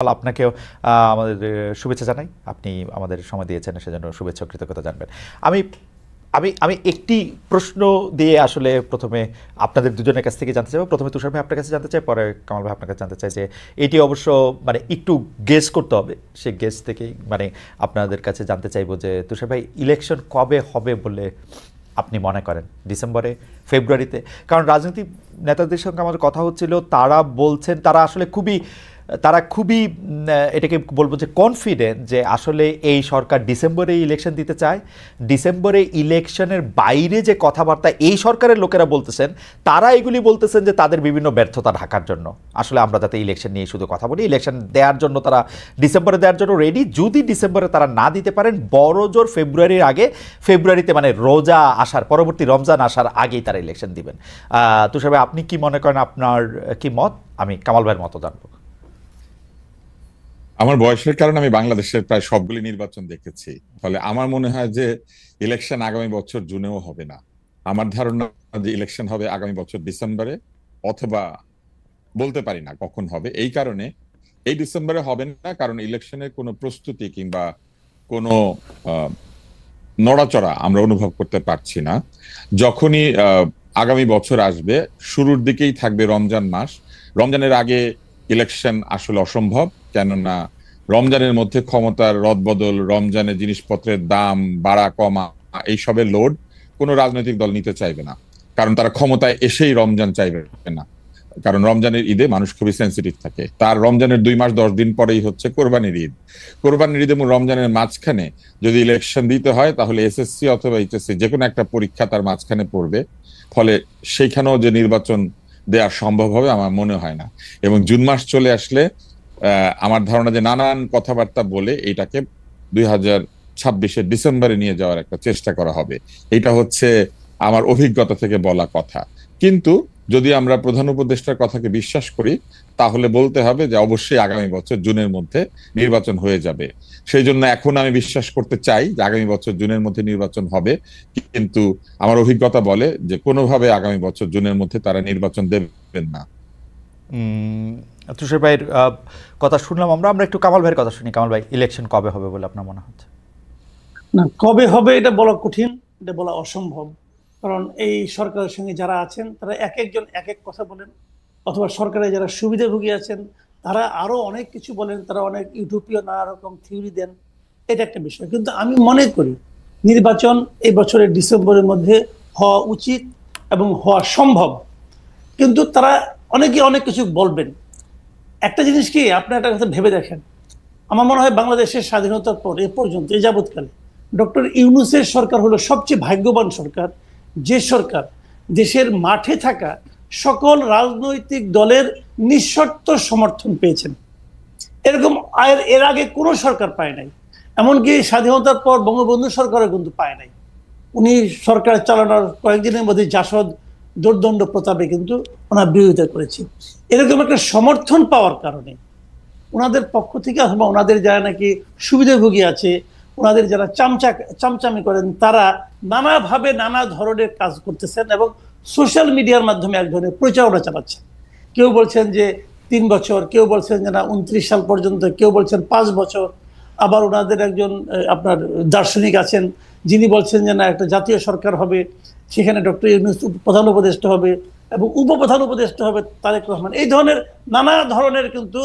আপনাকেও আমাদের শুভেচ্ছা জানাই। আপনি আমাদের সময় দিয়েছেন, সেজন্য শুভেচ্ছা ও কৃতজ্ঞতা জানবেন। আমি আমি আমি একটি প্রশ্ন দিয়ে আসলে প্রথমে আপনাদের দুজনের কাছ থেকে জানতে চাইব। প্রথমে তুষার ভাই আপনার কাছে জানতে চাই, পরে কামাল ভাই আপনার কাছে জানতে চাই যে এটি অবশ্য মানে একটু গেস করতে হবে। সেই গেস থেকেই মানে আপনাদের কাছে জানতে চাইব যে তুষার ভাই ইলেকশন কবে হবে বলে আপনি মনে করেন? ডিসেম্বরে, ফেব্রুয়ারিতে? কারণ রাজনৈতিক নেতাদের সঙ্গে আমার কথা হচ্ছিল, তারা বলছেন তারা খুবই এটাকে বলবো যে কনফিডেন্ট যে আসলে এই সরকার ডিসেম্বরে ইলেকশন দিতে চায়। ডিসেম্বরে ইলেকশনের বাইরে যে কথাবার্তা এই সরকারের লোকেরা বলতেছেন, তারা এগুলি বলতেছেন যে তাদের বিভিন্ন ব্যর্থতা ঢাকার জন্য। আসলে আমরা যাতে ইলেকশন নিয়ে শুধু কথা বলি, ইলেকশন দেওয়ার জন্য তারা ডিসেম্বরে দেওয়ার জন্য রেডি। যদি ডিসেম্বরে তারা না দিতে পারেন, বড় জোর ফেব্রুয়ারির আগে, ফেব্রুয়ারিতে মানে রোজা আসার পরবর্তী রমজান আসার আগেই তারা ইলেকশন দিবেন। তুষার ভাই, আপনি কি মনে করেন? আপনার কি মত? আমি কামাল ভাইয়ের মতো জানবো। আমার বয়সের কারণে আমি বাংলাদেশের প্রায় সবগুলি নির্বাচন দেখেছি। ফলে আমার মনে হয় যে ইলেকশন আগামী বছর জুনেও হবে না। আমার ধারণা যে ইলেকশন হবে আগামী বছর ডিসেম্বরে, অথবা বলতে পারি না কখন হবে। এই কারণে এই ডিসেম্বরে হবে না, কারণ ইলেকশনের কোনো প্রস্তুতি কিংবা কোনো আহ, নড়াচড়া আমরা অনুভব করতে পারছি না। যখনই আগামী বছর আসবে, শুরুর দিকেই থাকবে রমজান মাস। রমজানের আগে ইলেকশন আসলে অসম্ভব, কেননা রমজানের মধ্যে ক্ষমতার রদবদল, রমজানের জিনিসপত্রের দাম বাড়া কমা, এইসবের লোড কোনো রাজনৈতিক দল নিতে চাইবে না। কারণ তারা ক্ষমতায় এসেই রমজান চাইবে না। কারণ রমজানের ঈদে মানুষ খুবই সেন্সিটিভ থাকে। তার রমজানের 2 মাস 10 দিন পরেই হচ্ছে কোরবানির ঈদ। কোরবানির ঈদ এবং রমজানের মাঝখানে যদি ইলেকশন দিতে হয়, তাহলে এসএসসি অথবা এইচএসসি যে কোনো একটা পরীক্ষা তার মাঝখানে পড়বে। ফলে সেইখানেও যে নির্বাচন দেওয়া সম্ভব হবে আমার মনে হয় না। এবং জুন মাস চলে আসলে আমার ধারণা যে নানান কথাবার্তা বলে এইটাকে 2026-এর ডিসেম্বরে নিয়ে যাওয়ার একটা চেষ্টা করা হবে। এটা হচ্ছে আমার অভিজ্ঞতা থেকে বলা কথা। কিন্তু যদি আমরা প্রধান উপদেষ্টার কথাকে বিশ্বাস করি, তাহলে বলতে হবে যে অবশ্যই আগামী বছর জুনের মধ্যে নির্বাচন হয়ে যাবে। সেই জন্য এখন আমি বিশ্বাস করতে চাই যে আগামী বছর জুনের মধ্যে নির্বাচন হবে। কিন্তু আমার অভিজ্ঞতা বলে যে কোনোভাবে আগামী বছর জুনের মধ্যে তারা নির্বাচন দেবেন না। তুষার ভাইয়ের কথা শুনলাম, আমরা একটু কামাল ভাইয়ের কথা শুনি। কামাল ভাই, ইলেকশন কবে হবে বলে আপনার মনে হচ্ছে? না, কবে হবে এটা বলা কঠিন, এটা বলা অসম্ভব। কারণ এই সরকারের সঙ্গে যারা আছেন তারা এক একজন এক এক কথা বলেন, অথবা সরকারের যারা সুবিধাভোগী আছেন তারা আরো অনেক কিছু বলেন, তারা অনেক ইউটোপিয়া নানা রকম থিওরি দেন। এটা একটা বিষয়। কিন্তু আমি মনে করি নির্বাচন এই বছরের ডিসেম্বরের মধ্যে হওয়া উচিত এবং হওয়া সম্ভব। কিন্তু তারা অনেকে অনেক কিছু বলবেন। একটা জিনিস কি, আপনি একটা কথা ভেবে দেখেন, আমার মনে হয় বাংলাদেশের স্বাধীনতার পর এ পর্যন্ত এ যাবৎকালে ডক্টর ইউনূসের সরকার হলো সবচেয়ে ভাগ্যবান সরকার, যে সরকার দেশের মাঠে থাকা সকল রাজনৈতিক দলের নিঃশর্ত সমর্থন পেয়েছেন। এরকম এর আগে কোনো সরকার পায় নাই। এমনকি স্বাধীনতার পর বঙ্গবন্ধু সরকারও কিন্তু পায় নাই। উনি সরকার চালানোর কয়েকদিনের মধ্যে জাসদ দুর্দণ্ড প্রতাপে কিন্তু ওনার বিরোধিতা করেছে। এরকম একটা সমর্থন পাওয়ার কারণে ওনাদের পক্ষ থেকে, অথবা ওনাদের যারা নাকি সুবিধাভোগী আছে, ওনাদের যারা চামচামি করেন, তারা নানাভাবে নানা ধরনের কাজ করতেছেন এবং সোশ্যাল মিডিয়ার মাধ্যমে এক ধরনের প্রচারণা চালাচ্ছেন। কেউ বলছেন যে 3 বছর, কেউ বলছেন যে না 29 সাল পর্যন্ত, কেউ বলছেন 5 বছর। আবার ওনাদের একজন আপনার দার্শনিক আছেন যিনি বলছেন যে না একটা জাতীয় সরকার হবে, সেখানে ডক্টর ইউনূস প্রধান উপদেষ্টা হবে এবং উপপ্রধান উপদেষ্টা হবে তারেক রহমান। এই ধরনের নানা ধরনের কিন্তু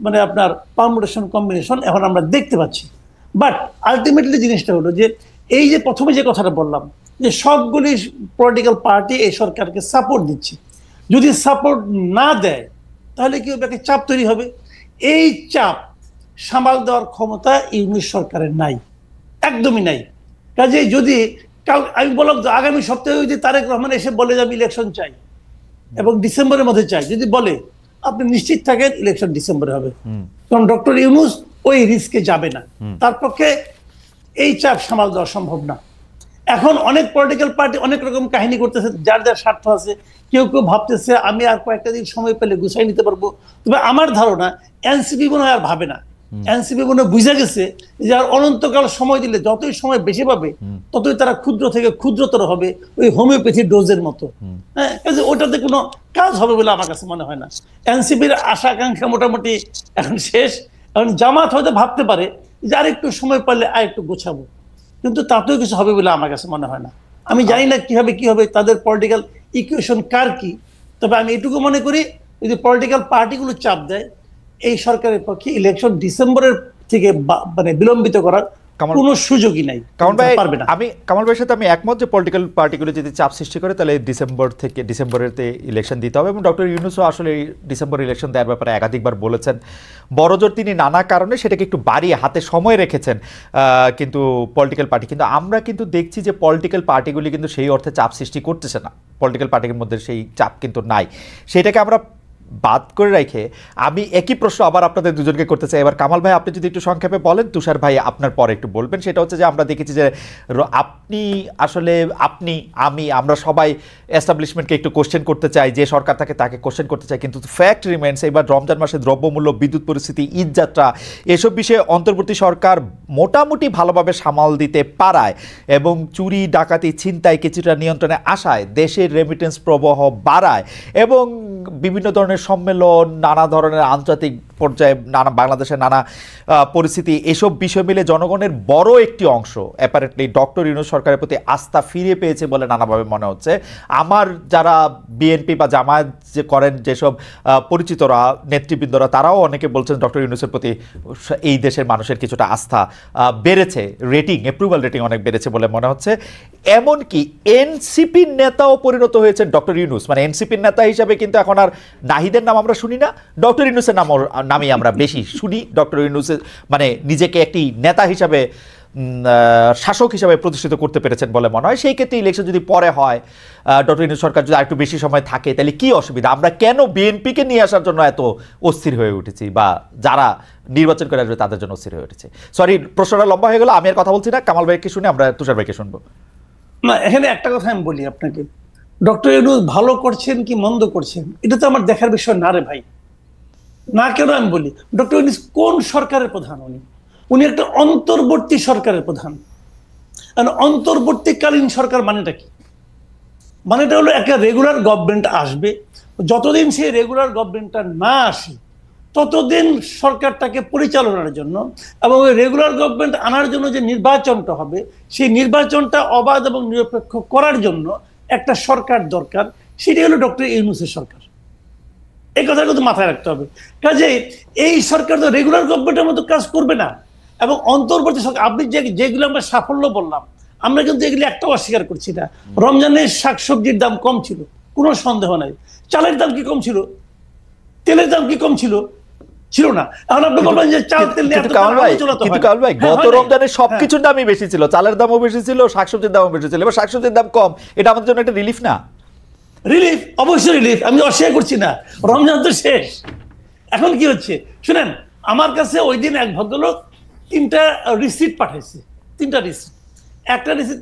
মানে আপনার পারমুটেশন কম্বিনেশন এখন আমরা দেখতে পাচ্ছি। বাট আলটিমেটলি জিনিসটা হলো যে এই যে প্রথমে যে কথাটা বললাম যে সবগুলি পলিটিক্যাল পার্টি এই সরকারকে সাপোর্ট দিচ্ছে, যদি সাপোর্ট না দেয় তাহলে কি হবে? একটা চাপ তৈরি হবে। এই চাপ সামাল দেওয়ার ক্ষমতা ইউনূস সরকারের নাই, একদমই নাই। কাজে যদি আমি বললাম আগামী সপ্তাহে যদি তারেক রহমান এসে বলে যে আমি ইলেকশন চাই এবং ডিসেম্বরের মধ্যে চাই, যদি বলে, আপনি নিশ্চিত থাকেন ইলেকশন ডিসেম্বরে হবে। কারণ ডক্টর ইউনূস ওই রিস্কে যাবে না, তার পক্ষে এই চাপ সামাল দেওয়া সম্ভব না। এখন অনেক পলিটিক্যাল পার্টি অনেক রকম কাহিনী করতেছে, যার যার স্বার্থ আছে। কেউ কেউ ভাবতেছে আমি আর কয়েকটা দিন সময় পেলে গুছাই নিতে পারবো। তবে আমার ধারণা এনসিপি মনে হয় আর ভাবে না, এনসিপি মনে বুঝে গেছে যে আর অনন্তকাল সময় দিলে যতই সময় বেশি পাবে ততই তারা ক্ষুদ্র থেকে ক্ষুদ্রতর হবে, ওই হোমিওপ্যাথি ডোজের মতো। হ্যাঁ, ওটাতে কোনো কাজ হবে বলে আমার কাছে মনে হয় না। এনসিপির আশা আকাঙ্ক্ষা মোটামুটি এখন শেষ। এখন জামাত হয়তো ভাবতে পারে যে আর একটু সময় পারলে আর একটু গোছাবো, কিন্তু তাতেও কিছু হবে বলে আমার কাছে মনে হয় না। আমি জানি না কি হবে তাদের পলিটিক্যাল ইকুয়েশন কার কি, তবে আমি এটুকু মনে করি যদি পলিটিক্যাল পার্টিগুলো চাপ দেয় এই সরকারের পক্ষে ইলেকশন ডিসেম্বরের থেকে মানে বিলম্বিত করার কোনো সুযোগই নাই। আমি কামাল ভাইয়ের সাথে আমি একমত যে পলিটিক্যাল পার্টিগুলো যদি চাপ সৃষ্টি করে তাহলে ডিসেম্বরেতে ইলেকশন দিতে হবে, এবং ডক্টর ইউনূসও আসলে এই ডিসেম্বর ইলেকশন দেওয়ার ব্যাপারে একাধিকবার বলেছেন। বড়জোর তিনি নানা কারণে সেটাকে একটু বাড়িয়ে হাতে সময় রেখেছেন, কিন্তু পলিটিক্যাল পার্টি কিন্তু আমরা কিন্তু দেখছি যে পলিটিক্যাল পার্টিগুলি কিন্তু সেই অর্থে চাপ সৃষ্টি করতেছে না, পলিটিক্যাল পার্টির মধ্যে সেই চাপ কিন্তু নাই। সেটাকে আমরা বাদ করে রেখে আমি একই প্রশ্ন আবার আপনাদের দুজনকে করতে চাই। এবার কামাল ভাই আপনি যদি একটু সংক্ষেপে বলেন, তুষার ভাই আপনার পরে একটু বলবেন। সেটা হচ্ছে যে আমরা দেখেছি যে আমরা সবাই এস্টাবলিশমেন্টকে একটু কোশ্চেন করতে চাই, যে সরকার তাকে কোশ্চেন করতে চাই, কিন্তু ফ্যাক্ট রিমেন্স এবার রমজান মাসে দ্রব্যমূল্য, বিদ্যুৎ পরিস্থিতি, ঈদযাত্রা এসব বিষয়ে অন্তর্বর্তী সরকার মোটামুটি ভালোভাবে সামাল দিতে পারায় এবং চুরি ডাকাতি ছিনতাই কিছুটা নিয়ন্ত্রণে আসায় দেশের রেমিটেন্স প্রবাহ বাড়ায় এবং বিভিন্ন ধরনের সম্মেলন, নানা ধরনের আন্তর্জাতিক পর্যায়ে বাংলাদেশের নানা পরিস্থিতি, এসব বিষয় মিলে জনগণের বড় একটি অংশ অ্যাপারেন্টলি ডক্টর ইউনূস সরকারের প্রতি আস্থা ফিরে পেয়েছে বলে নানাভাবে মনে হচ্ছে। আমার যারা বিএনপি বা জামায়াত যে করেন যেসব পরিচিতরা, নেতৃবৃন্দরা, তারাও অনেকে বলছেন ডক্টর ইউনূসের প্রতি এই দেশের মানুষের কিছুটা আস্থা বেড়েছে, অ্যাপ্রুভাল রেটিং অনেক বেড়েছে বলে মনে হচ্ছে। এমনকি এনসিপির নেতাও পরিণত হয়েছেন ডক্টর ইউনূস, মানে এনসিপির নেতা হিসাবে কিন্তু এখন আর নাহিদের নাম আমরা শুনি না, ডক্টর ইউনূসের নামেই আমরা বেশি শুনি। ডক্টর ইউনূসের মানে নিজেকে একটি নেতা হিসাবে, শাসক হিসাবে প্রতিষ্ঠিত করতে পেরেছেন বলে মনে হয়। সেই ক্ষেত্রে ইলেকশন যদি পরে হয়, ডক্টর ইউনূস সরকার যদি আরেকটু বেশি সময় থাকে, তাহলে কি অসুবিধা? আমরা কেন বিএনপিকে নিয়ে আসার জন্য এত অস্থির হয়ে উঠেছি, বা যারা নির্বাচন করে আসবে তাদের জন্য অস্থির হয়ে উঠেছে? সরি, প্রশ্নটা লম্বা হয়ে গেল, আমি আর কথা বলছি না। কামাল ভাইকে শুনে আমরা তুষার ভাইকে শুনবো। না, এখানে একটা কথা আমি বলি আপনাকে, ডক্টর ইউনূস ভালো করছেন কি মন্দ করছেন এটা তো আমার দেখার বিষয় না রে ভাই। না, কেন আমি বলি, ডক্টর ইউনূস কোন সরকারের প্রধান? উনি একটা অন্তর্বর্তী সরকারের প্রধান। অন্তর্বর্তীকালীন সরকার মানেটা কি? মানেটা হলো একটা রেগুলার গভর্নমেন্ট আসবে, যতদিন সেই রেগুলার গভর্নমেন্টটা না আসে ততদিন সরকারটাকে পরিচালনার জন্য এবং ওই রেগুলার গভর্নমেন্ট আনার জন্য যে নির্বাচনটা হবে সেই নির্বাচনটা অবাধ এবং নিরপেক্ষ করার জন্য একটা সরকার দরকার। সেটি হলো ডক্টর ইউনূসের সরকার। এই কথা কিন্তু মাথায় রাখতে হবে। কাজে এই সরকার তো রেগুলার গভর্নমেন্টের মতো কাজ করবে না, এবং অন্তর্বর্তী সরকার আপনি যেগুলো আমরা সাফল্য বললাম, আমরা কিন্তু এগুলি একটাও অস্বীকার করছি না। রমজানের শাকসবজির দাম কম ছিল, কোনো সন্দেহ নাই। চালের দাম কি কম ছিল? তেলের দাম কি কম ছিল? ছিল না। এখন আপনি বলবেন যে চাল তেল নিয়ে গত রমজানে সবকিছুর দামই বেশি ছিল, চালের দামও বেশি ছিল, শাকসবজির দামও বেশি ছিল। এবার শাকসবজির দাম কম, এটা আমাদের জন্য একটা রিলিফ না? রিলিফ, অবশ্যই রিলিফ, আমি অস্বীকার করছি না। রমজান তো শেষ, এখন কি হচ্ছে শুনেন। আমার কাছে ওই দিন এক ভদ্রলোক 3টা রিসিট পাঠাইছে, 3টা রিসিট। একটা রিসিট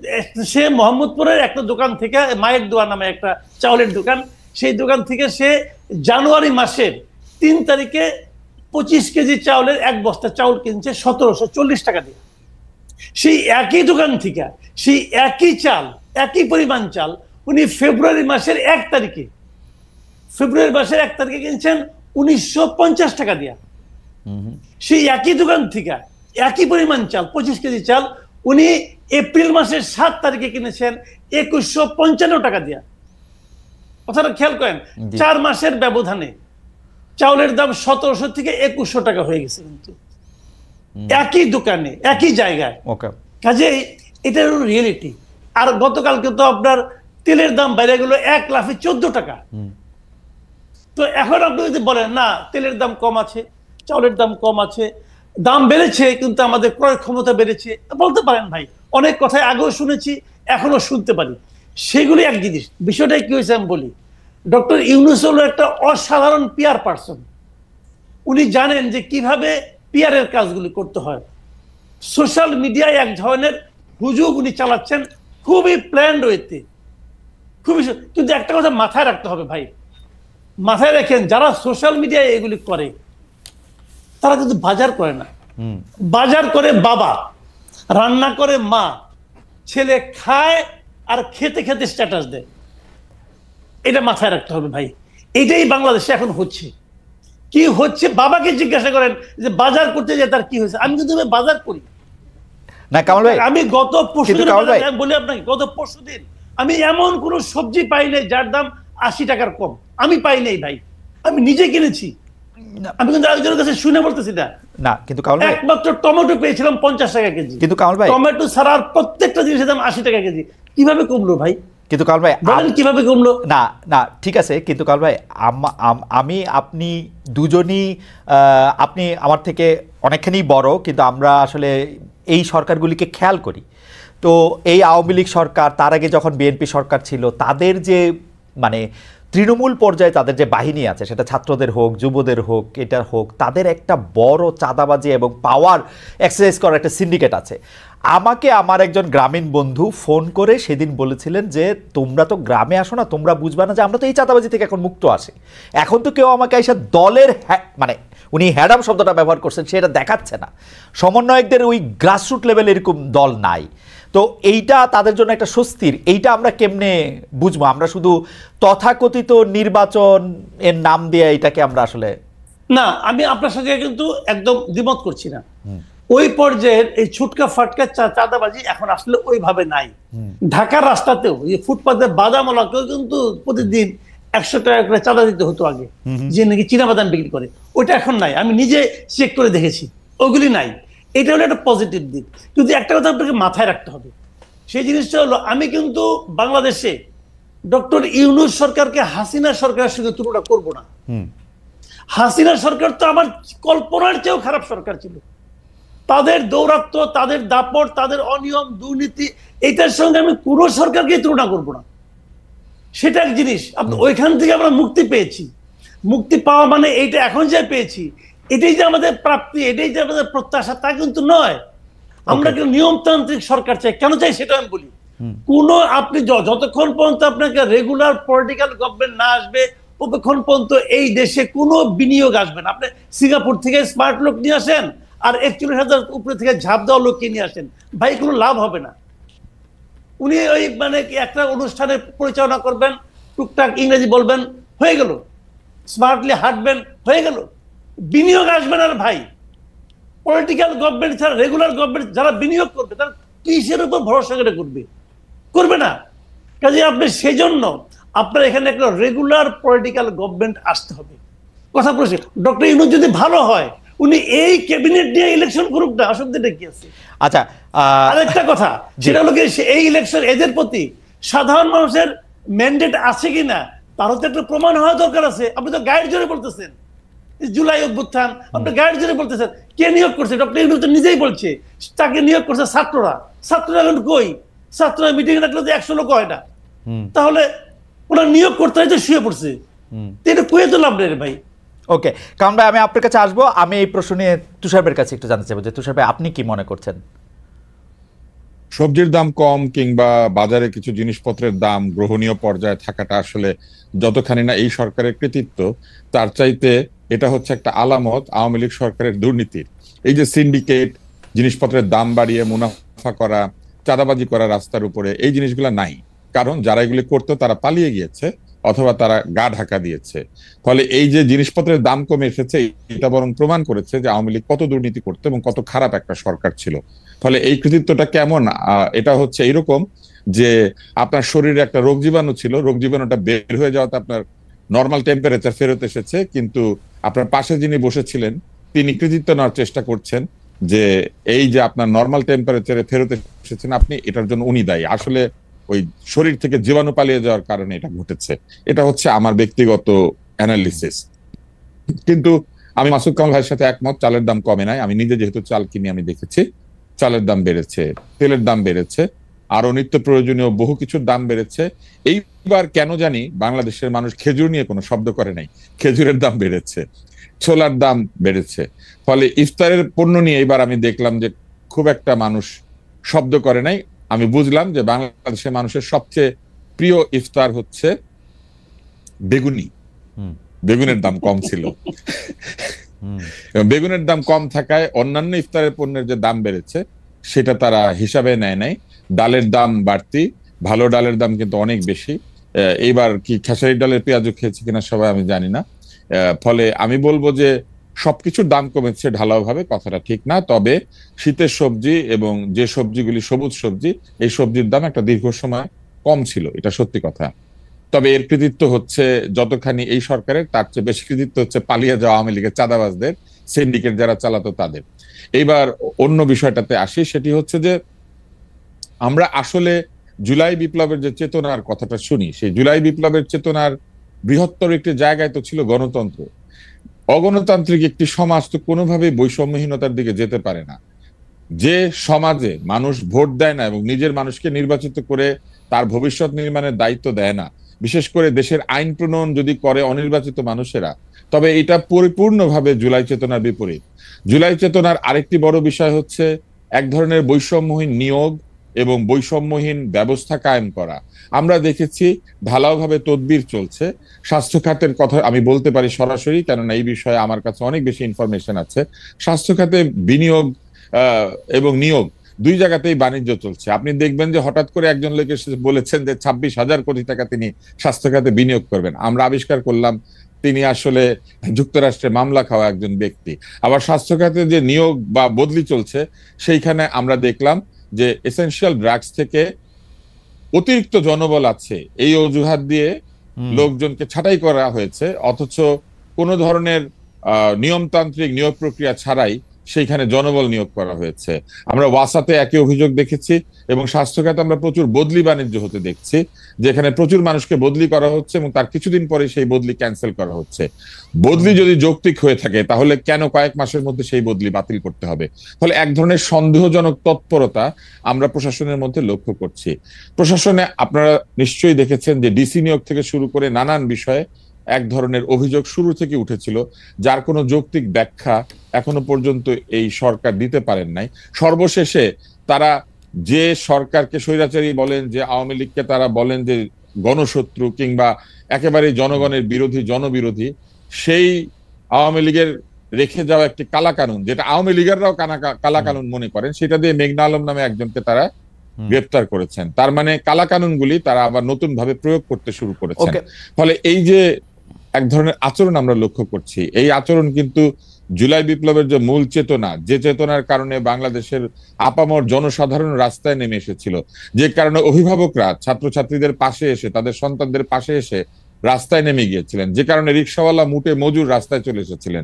সে মোহাম্মদপুরের একটা দোকান থেকে, মায়ের দোয়া নামে একটা চাউলের দোকান, সেই দোকান থেকে সে জানুয়ারি মাসের 3 তারিখে 25 কেজি চাউলের 1 বস্তা চাউল কিনছে 1740 টাকা দিয়ে। সেই একই দোকান থেকে সেই একই চাল, একই পরিমাণ চাল উনি ফেব্রুয়ারি মাসের 1 তারিখে কিনছেন 1950 টাকা দিয়া। সেই একই দোকান থেকে একই পরিমাণ চাল, 25 কেজি চাল, উনি এপ্রিল মাসের 7 তারিখে কিনেছেন 2155 টাকা দিয়া। কথাটা খেয়াল করেন, 4 মাসের ব্যবধানে চাউলের দাম 1700 থেকে 2100 টাকা হয়ে গেছে, কিন্তু একই দোকানে একই জায়গায়। কাজে এটা হলো রিয়েলিটি। আর গতকালকে তো আপনার তেলের দাম বেড়ে গেল 1 লাফে 14 টাকা। তো এখন আপনি যদি বলেন না তেলের দাম কম আছে, চাউলের দাম কম আছে, দাম বেড়েছে কিন্তু আমাদের ক্রয় ক্ষমতা বেড়েছে, বলতে পারেন ভাই। অনেক কথাই আগেও শুনেছি, এখনো শুনতে পারি। সেগুলি এক জিনিস। বিষয়টা কি হয়েছে আমি বলি, ডক্টর ইউনূস হলো একটা অসাধারণ পিআর পার্সন। উনি জানেন যে কিভাবে পিআরের কাজগুলি করতে হয়। সোশ্যাল মিডিয়ায় এক ধরনের হুজুগ উনি চালাচ্ছেন খুবই প্ল্যান্ড ওয়েতে, খুবই। কিন্তু একটা কথা মাথায় রাখতে হবে ভাই, মাথায় রাখেন, যারা সোশ্যাল মিডিয়ায় এগুলি করে তারা কিন্তু বাজার করে না, বাজার করে বাবা, রান্না করে মা, ছেলে খায় আর খেতে খেতে স্ট্যাটাস দেয়। এটা মাথায় রাখতে হবে ভাই। এটাই বাংলাদেশে এখন হচ্ছে। কি হচ্ছে বাবাকে জিজ্ঞাসা করেন যে বাজার করতে যায় তার কি হয়েছে। আমি কিন্তু বাজার করি না কামাল ভাই, আমি গত পরশুদিন বলি আপনাকে, গত পরশুদিন আমি এমন কোন সবজি পাই নাই যার দাম 80 টাকার কম। আমি পাই নাই ভাই, আমি নিজে কিনেছি। আমি কিন্তু আরেকজনের কাছে শুনে বলতেছি না। না কিন্তু কামাল ভাই, একমাত্র টমেটো পেয়েছিলাম 50 টাকা কেজি, কিন্তু কামাল ভাই টমেটো ছাড়া আর প্রত্যেকটা জিনিসের দাম 80 টাকা কেজি। কিভাবে কমলো ভাই? কিন্তু কামাল ভাই বলেন কিভাবে কমলো? না না ঠিক আছে, কিন্তু কামাল ভাই আমি আপনি দুজনই, আপনি আমার থেকে অনেকখানি বড়, কিন্তু আমরা আসলে এই সরকারগুলিকে খেয়াল করি। তো এই আওয়ামী লীগ সরকার, তার আগে যখন বিএনপি সরকার ছিল, তাদের যে মানে তৃণমূল পর্যায়ে তাদের যে বাহিনী আছে, সেটা ছাত্রদের হোক, যুবদের হোক, এটার হোক, তাদের একটা বড় চাঁদাবাজি এবং পাওয়ার এক্সারসাইজ করার একটা সিন্ডিকেট আছে। আমাকে আমার একজন গ্রামীণ বন্ধু ফোন করে সেদিন বলেছিলেন যে তোমরা তো গ্রামে আসো না, তোমরা বুঝবা না যে আমরা তো এই চাঁদাবাজি থেকে এখন মুক্ত আছি। এখন তো কেউ আমাকে এসে দলের মানে উনি হ্যাডাম শব্দটা ব্যবহার করছেন, সেটা দেখাচ্ছে না। সমন্বয়কদের ওই গ্রাসরুট লেভেলে এরকম দল নাই। তো এইটা তাদের জন্য একটা স্বস্তির। এইটা আমরা কেমনে বুঝবো? আমরা শুধু তথাকথিত নির্বাচন এর নাম দিয়ে এটাকে আমরা আসলে, না, আমি আপনার সঙ্গে কিন্তু একদম দ্বিমত করছি না। ওই পর্যায়ের এই ছুটকা ফাটকা চাঁদাবাজি এখন আসলে ওইভাবে নাই। ঢাকার রাস্তাতেও এই ফুটপাতে বাদামওয়ালাকেও কিন্তু প্রতিদিন 100 টাকা করে চাঁদা দিতে হতো আগে, যে নাকি চীনা বাদাম বিক্রি করে। ওইটা এখন নাই, আমি নিজে চেক করে দেখেছি, ওগুলি নাই। এটা হলো একটা পজিটিভ দিক। কিন্তু একটা কথা আপনাকে মাথায় রাখতে হবে, সেই জিনিসটা হলো আমি কিন্তু বাংলাদেশে ডক্টর ইউনূস সরকারকে হাসিনা সরকারের সঙ্গে তুলনা করব না। হাসিনা সরকার তো আমার কল্পনার চেয়েও খারাপ সরকার ছিল। তাদের দৌরাত্ম্য, তাদের দাপট, তাদের অনিয়ম, দুর্নীতি, এটার সঙ্গে আমি কোনো সরকারকে তুলনা করব না। সেটা এক জিনিস। ওইখান থেকে আমরা মুক্তি পেয়েছি। মুক্তি পাওয়া মানে এইটা এখন যে পেয়েছি, এটাই যে আমাদের প্রাপ্তি, এটাই যে আমাদের প্রত্যাশা, তা কিন্তু নয়। আমরা কিন্তু নিয়মতান্ত্রিক সরকার চাই। কেন চাই সেটা আমি বলি। কোন আপনি যতক্ষণ পর্যন্ত আপনাকে রেগুলার পলিটিক্যাল গভর্নমেন্ট না আসবে, ততক্ষণ পর্যন্ত এই দেশে কোনো বিনিয়োগ আসবে না। আপনি সিঙ্গাপুর থেকে স্মার্ট লোক নিয়ে আসেন আর 41,000 উপরে থেকে ঝাঁপ দেওয়া লোককে নিয়ে আসেন, ভাই কোনো লাভ হবে না। উনি ওই মানে একটা অনুষ্ঠানে পরিচালনা করবেন, টুকটাক ইংরেজি বলবেন, হয়ে গেল। স্মার্টলি হাঁটবেন, হয়ে গেল। বিনিয়োগ আসবে না ভাই। পলিটিক্যাল গভর্নমেন্ট ছাড়া রেগুলার গভর্নমেন্ট যারা বিনিয়োগ করবে, তারা কিসের উপর ভরসা করে করবে? করবে না। কাজে আপনি সেই জন্য আপনার এখানে একটা রেগুলার পলিটিক্যাল গভর্নমেন্ট আসতে হবে। কথা বলছি, ডক্টর ইউনূস যদি ভালো হয়, উনি এই ক্যাবিনেট নিয়ে ইলেকশন করুক না, অসুবিধা কি আছে? আচ্ছা, আরেকটা কথা, সেটা হলো এই ইলেকশন এদের প্রতি সাধারণ মানুষের ম্যান্ডেট আছে কিনা তারও তো একটা প্রমাণ হওয়া দরকার আছে। আপনি তো গাইড জোরে বলতেছেন জুলাই অভ্যুত্থান, আপনি গাইড জোরে বলতেছেন। কে নিয়োগ করছে? ডক্টর ইউনূস নিজেই বলছে তাকে নিয়োগ করছে ছাত্ররা। ছাত্ররা এখন কই? ছাত্ররা মিটিং রাখলে তো 100 লোক হয় না। তাহলে ওরা নিয়োগ করতে হয় তো শুয়ে পড়ছে, এটা কুয়ে তো লাভ নেই ভাই। ওকে, কারণ ভাই আমি আপনার কাছে আসবো। আমি এই প্রশ্ন নিয়ে তুষারের কাছে একটু জানতে চাইবো যে তুষার ভাই আপনি কি মনে করছেন? সবজির দাম কম কিংবা বাজারে কিছু জিনিসপত্রের দাম গ্রহণীয় পর্যায়ে থাকাটা আসলে যতখানি না এই সরকারের কৃতিত্ব, তার চাইতে এটা হচ্ছে একটা আলামত আওয়ামী লীগ সরকারের দুর্নীতির। এই যে সিন্ডিকেট, জিনিসপত্রের দাম বাড়িয়ে মুনাফা করা, চাঁদাবাজি করা রাস্তার উপরে, এই জিনিসগুলো নাই। কারণ যারা এগুলি করতো তারা পালিয়ে গিয়েছে অথবা তারা গা ঢাকা দিয়েছে। ফলে এই যে জিনিসপত্রের দাম কমে এসেছে, এটা বরং প্রমাণ করেছে যে আওয়ামী লীগ কত দুর্নীতি করতো এবং কত খারাপ একটা সরকার ছিল। ফলে এই কৃতিত্বটা কেমন, এটা হচ্ছে এরকম যে আপনার শরীরে একটা রোগ জীবাণু ছিল, রোগ জীবাণুটা বের হয়ে যাওয়াতে আপনার নর্মাল টেম্পারেচার ফেরত এসেছে, কিন্তু আপনার পাশে যিনি বসেছিলেন তিনি কৃতিত্ব নেওয়ার চেষ্টা করছেন যে এই যে আপনার নর্মাল টেম্পারেচারে ফেরত এসেছেন আপনি, এটার জন্য উনি দায়ী। আসলে ওই শরীর থেকে জীবাণু পালিয়ে যাওয়ার কারণে এটা ঘটেছে। এটা হচ্ছে আমার ব্যক্তিগত অ্যানালিসিস। কিন্তু আমি মাসুদ কামাল ভাইয়ের সাথে একমত, চালের দাম কমে নাই। আমি নিজে যেহেতু চাল কিনি, আমি দেখেছি চালের দাম বেড়েছে, তেলের দাম বেড়েছে, আরো নিত্য প্রয়োজনীয় বহু কিছুর দাম বেড়েছে। এইবার কেন জানি বাংলাদেশের মানুষ খেজুর নিয়ে কোনো শব্দ করে নাই, খেজুরের দাম বেড়েছে, ছোলার দাম বেড়েছে। ফলে ইফতারের পণ্য নিয়ে এবার আমি দেখলাম যে খুব একটা মানুষ শব্দ করে নাই। আমি বুঝলাম যে বাংলাদেশের মানুষের সবচেয়ে প্রিয় ইফতার হচ্ছে বেগুনি। বেগুনের দাম কম ছিল। এবং বেগুনের দাম কম থাকায় অন্যান্য ইফতারের পণ্যের যে দাম বেড়েছে সেটা তারা হিসাবে নেয় নাই। ডালের দাম বাড়তি, ভালো ডালের দাম কিন্তু অনেক বেশি। এইবার কি খেসারি ডালের পেঁয়াজও খেয়েছে কিনা সবাই আমি জানি না। ফলে আমি বলবো যে সবকিছুর দাম কমেছে ঢালাও ভাবে, কথাটা ঠিক না। তবে শীতের সবজি এবং যে সবজিগুলি সবুজ সবজি, এই সবজির দাম একটা দীর্ঘ সময় কম ছিল, এটা সত্যি কথা। তবে এর কৃতিত্ব হচ্ছে যতখানি এই সরকারের, তার চেয়ে বেশি কৃতিত্ব হচ্ছে পালিয়ে যাওয়া আওয়ামী লীগের চাঁদাবাজদের, সিন্ডিকেট যারা চালাতো তাদের। এইবার অন্য বিষয়টাতে আসি, সেটি হচ্ছে যে আমরা আসলে জুলাই বিপ্লবের যে চেতনার কথাটা শুনি, সেই জুলাই বিপ্লবের চেতনার বৃহত্তর একটি জায়গায় তো ছিল গণতন্ত্র। অগণতান্ত্রিক একটি সমাজ তো কোনোভাবেই বৈষম্যহীনতার দিকে যেতে পারে না। যে সমাজে মানুষ ভোট দেয় না এবং নিজের মানুষকে নির্বাচিত করে তার ভবিষ্যৎ নির্মাণের দায়িত্ব দেয় না, বিশেষ করে দেশের আইন প্রণয়ন যদি করে অনির্বাচিত মানুষেরা, তবে এটা পরিপূর্ণভাবে জুলাই চেতনার বিপরীত। জুলাই চেতনার আরেকটি বড় বিষয় হচ্ছে এক ধরনের বৈষম্যহীন নিয়োগ এবং বৈষম্যহীন ব্যবস্থা কায়েম করা। আমরা দেখেছি ঢালাওভাবে তদবির চলছে। স্বাস্থ্য খাতের কথা আমি বলতে পারি সরাসরি, কেননা এই বিষয়ে আমার কাছে অনেক বেশি ইনফরমেশন আছে। স্বাস্থ্য খাতে বিনিয়োগ এবং নিয়োগ দুই জায়গাতেই বাণিজ্য চলছে। আপনি দেখবেন যে হঠাৎ করে একজন লোক এসে বলেছেন যে 26,000 কোটি টাকা তিনি স্বাস্থ্য খাতে বিনিয়োগ করবেন। আমরা আবিষ্কার করলাম তিনি আসলে যুক্তরাষ্ট্রে মামলা খাওয়া একজন ব্যক্তি। আবার স্বাস্থ্য খাতে যে নিয়োগ বা বদলি চলছে, সেইখানে আমরা দেখলাম যে এসেনশিয়াল ড্রাগস থেকে অতিরিক্ত জনবল আছে এই অজুহাত দিয়ে লোকজনকে ছাঁটাই করা হয়েছে, অথচ কোনো ধরনের নিয়মতান্ত্রিক নিয়োগ প্রক্রিয়া ছাড়াই সেইখানে জনবল নিয়োগ করা হয়েছে। আমরা ওয়াসাতে একই অভিযোগ দেখেছি এবং স্বাস্থ্য খাতে আমরা প্রচুর বদলি বাণিজ্য হতে দেখছি, যেখানে প্রচুর মানুষকে বদলি করা হচ্ছে এবং তার কিছুদিন পরে সেই বদলি ক্যান্সেল করা হচ্ছে। বদলি যদি যৌক্তিক হয়ে থাকে তাহলে কেন কয়েক মাসের মধ্যে সেই বদলি বাতিল করতে হবে? ফলে এক ধরনের সন্দেহজনক তৎপরতা আমরা প্রশাসনের মধ্যে লক্ষ্য করছি। প্রশাসনে আপনারা নিশ্চয়ই দেখেছেন যে ডিসি নিয়োগ থেকে শুরু করে নানান বিষয়ে এক ধরনের অভিযোগ শুরু থেকে উঠেছিল, যার কোনো যৌক্তিক ব্যাখ্যা এখনো পর্যন্ত এই সরকার দিতে পারেন নাই। সর্বশেষে তারা যে সরকারকে স্বৈরাচারী বলেন, যে আওয়ামী লীগকে তারা বলেন যে গণশত্রু কিংবা একেবারে জনগণের বিরোধী, জনবিরোধী, সেই আওয়ামী লীগের রেখে যাওয়া একটি কালাকানুন, যেটা আওয়ামী লীগেররাও কালাকানুন মনে করেন, সেটা দিয়ে মেঘনা আলম নামে একজনকে তারা গ্রেপ্তার করেছেন। তার মানে কালাকানুনগুলি তারা আবার নতুন ভাবে প্রয়োগ করতে শুরু করেছেন। ফলে এই যে এক ধরনের আচরণ আমরা লক্ষ্য করছি, এই আচরণ কিন্তু জুলাই বিপ্লবের যে মূল চেতনা, যে চেতনার কারণে বাংলাদেশের আপামর জনসাধারণ রাস্তায় নেমে এসেছিল, যে কারণে অভিভাবকরা ছাত্রছাত্রীদের পাশে এসে, তাদের সন্তানদের পাশে এসে রাস্তায় নেমে গিয়েছিলেন, যে কারণে রিক্সাওয়ালা মুটে মজুর রাস্তায় চলে এসেছিলেন,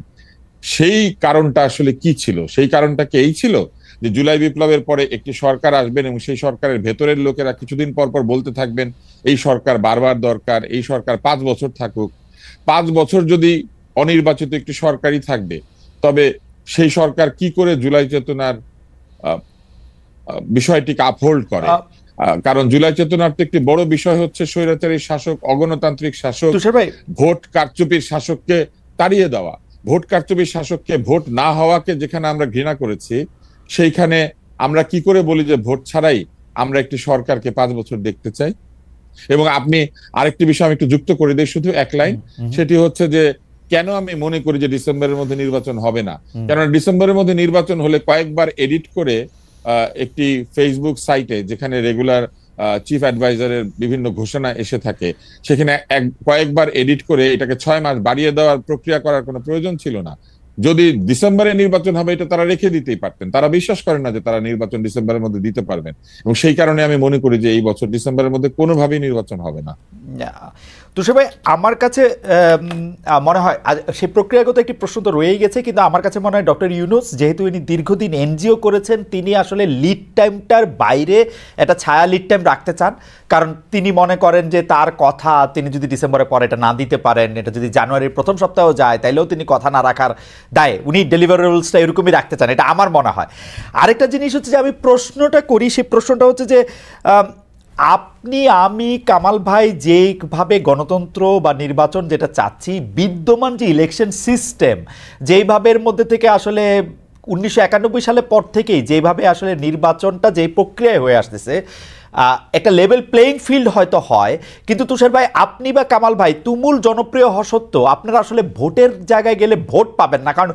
সেই কারণটা আসলে কি ছিল? সেই কারণটা কি এই ছিল যে জুলাই বিপ্লবের পরে একটি সরকার আসবেন এবং সেই সরকারের ভেতরের লোকেরা কিছুদিন পর পর বলতে থাকবেন এই সরকার বারবার দরকার, এই সরকার 5 বছর থাকুক। 5 বছর যদি অনির্বাচিত একটি সরকারই থাকবে, তবে সেই সরকার কি করে জুলাই চেতনার বিষয়টিকে আপহোল্ড করে? কারণ জুলাই চেতনার তো একটি বড় বিষয় হচ্ছে স্বৈরাচারী শাসক, অগণতান্ত্রিক শাসক, ভোট কারচুপির শাসককে তাড়িয়ে দেওয়া। ভোট কারচুপির শাসককে, ভোট না হওয়াকে যেখানে আমরা ঘৃণা করেছি, সেইখানে আমরা কি করে বলি যে ভোট ছাড়াই আমরা একটি সরকারকে 5 বছর দেখতে চাই? এবং আপনি আরেকটি বিষয় আমি একটু যুক্ত করে দিই, শুধু এক লাইন, সেটি হচ্ছে যে কেন আমি মনে করি যে ডিসেম্বরের মধ্যে নির্বাচন হবে না। কেননা ডিসেম্বরের মধ্যে নির্বাচন হলে কয়েকবার এডিট করে একটি ফেসবুক সাইটে, যেখানে রেগুলার চিফ অ্যাডভাইজারের বিভিন্ন ঘোষণা এসে থাকে, সেখানে কয়েকবার এডিট করে এটাকে 6 মাস বাড়িয়ে দেওয়ার প্রক্রিয়া করার কোনো প্রয়োজন ছিল না। যদি ডিসেম্বরে নির্বাচন হবে এটা তারা রেখে দিতেই পারতেন। তারা বিশ্বাস করেন না যে তারা নির্বাচন ডিসেম্বরের মধ্যে দিতে পারবেন, এবং সেই কারণে আমি মনে করি যে এই বছর ডিসেম্বরের মধ্যে কোনোভাবেই নির্বাচন হবে না। তুষার ভাই, আমার কাছে মনে হয় সেই প্রক্রিয়াগত একটি প্রশ্ন তো রয়েই গেছে, কিন্তু আমার কাছে মনে হয় ডক্টর ইউনূস যেহেতু ইনি দীর্ঘদিন এনজিও করেছেন, তিনি আসলে লিড টাইমটার বাইরে একটা ছায়া লিড টাইম রাখতে চান। কারণ তিনি মনে করেন যে তার কথা তিনি যদি ডিসেম্বরের পরে এটা না দিতে পারেন, এটা যদি জানুয়ারির প্রথম সপ্তাহেও যায়, তাইলেও তিনি কথা না রাখার দায়ে উনি ডেলিভারেবলসটা এরকমই রাখতে চান, এটা আমার মনে হয়। আরেকটা জিনিস হচ্ছে যে আমি প্রশ্নটা করি, সেই প্রশ্নটা হচ্ছে যে আপনি, আমি, কামাল ভাই যেইভাবে গণতন্ত্র বা নির্বাচন যেটা চাচ্ছি, বিদ্যমান যে ইলেকশন সিস্টেম যেইভাবের মধ্যে থেকে আসলে 1991 সালের পর থেকেই যেভাবে আসলে নির্বাচনটা যেই প্রক্রিয়ায় হয়ে আসতেছে, একটা লেভেল প্লেইং ফিল্ড হয়তো হয়, কিন্তু তুষার ভাই আপনি বা কামাল ভাই তুমুল জনপ্রিয় হওয়া সত্ত্বেও আপনারা আসলে ভোটের জায়গায় গেলে ভোট পাবেন না, কারণ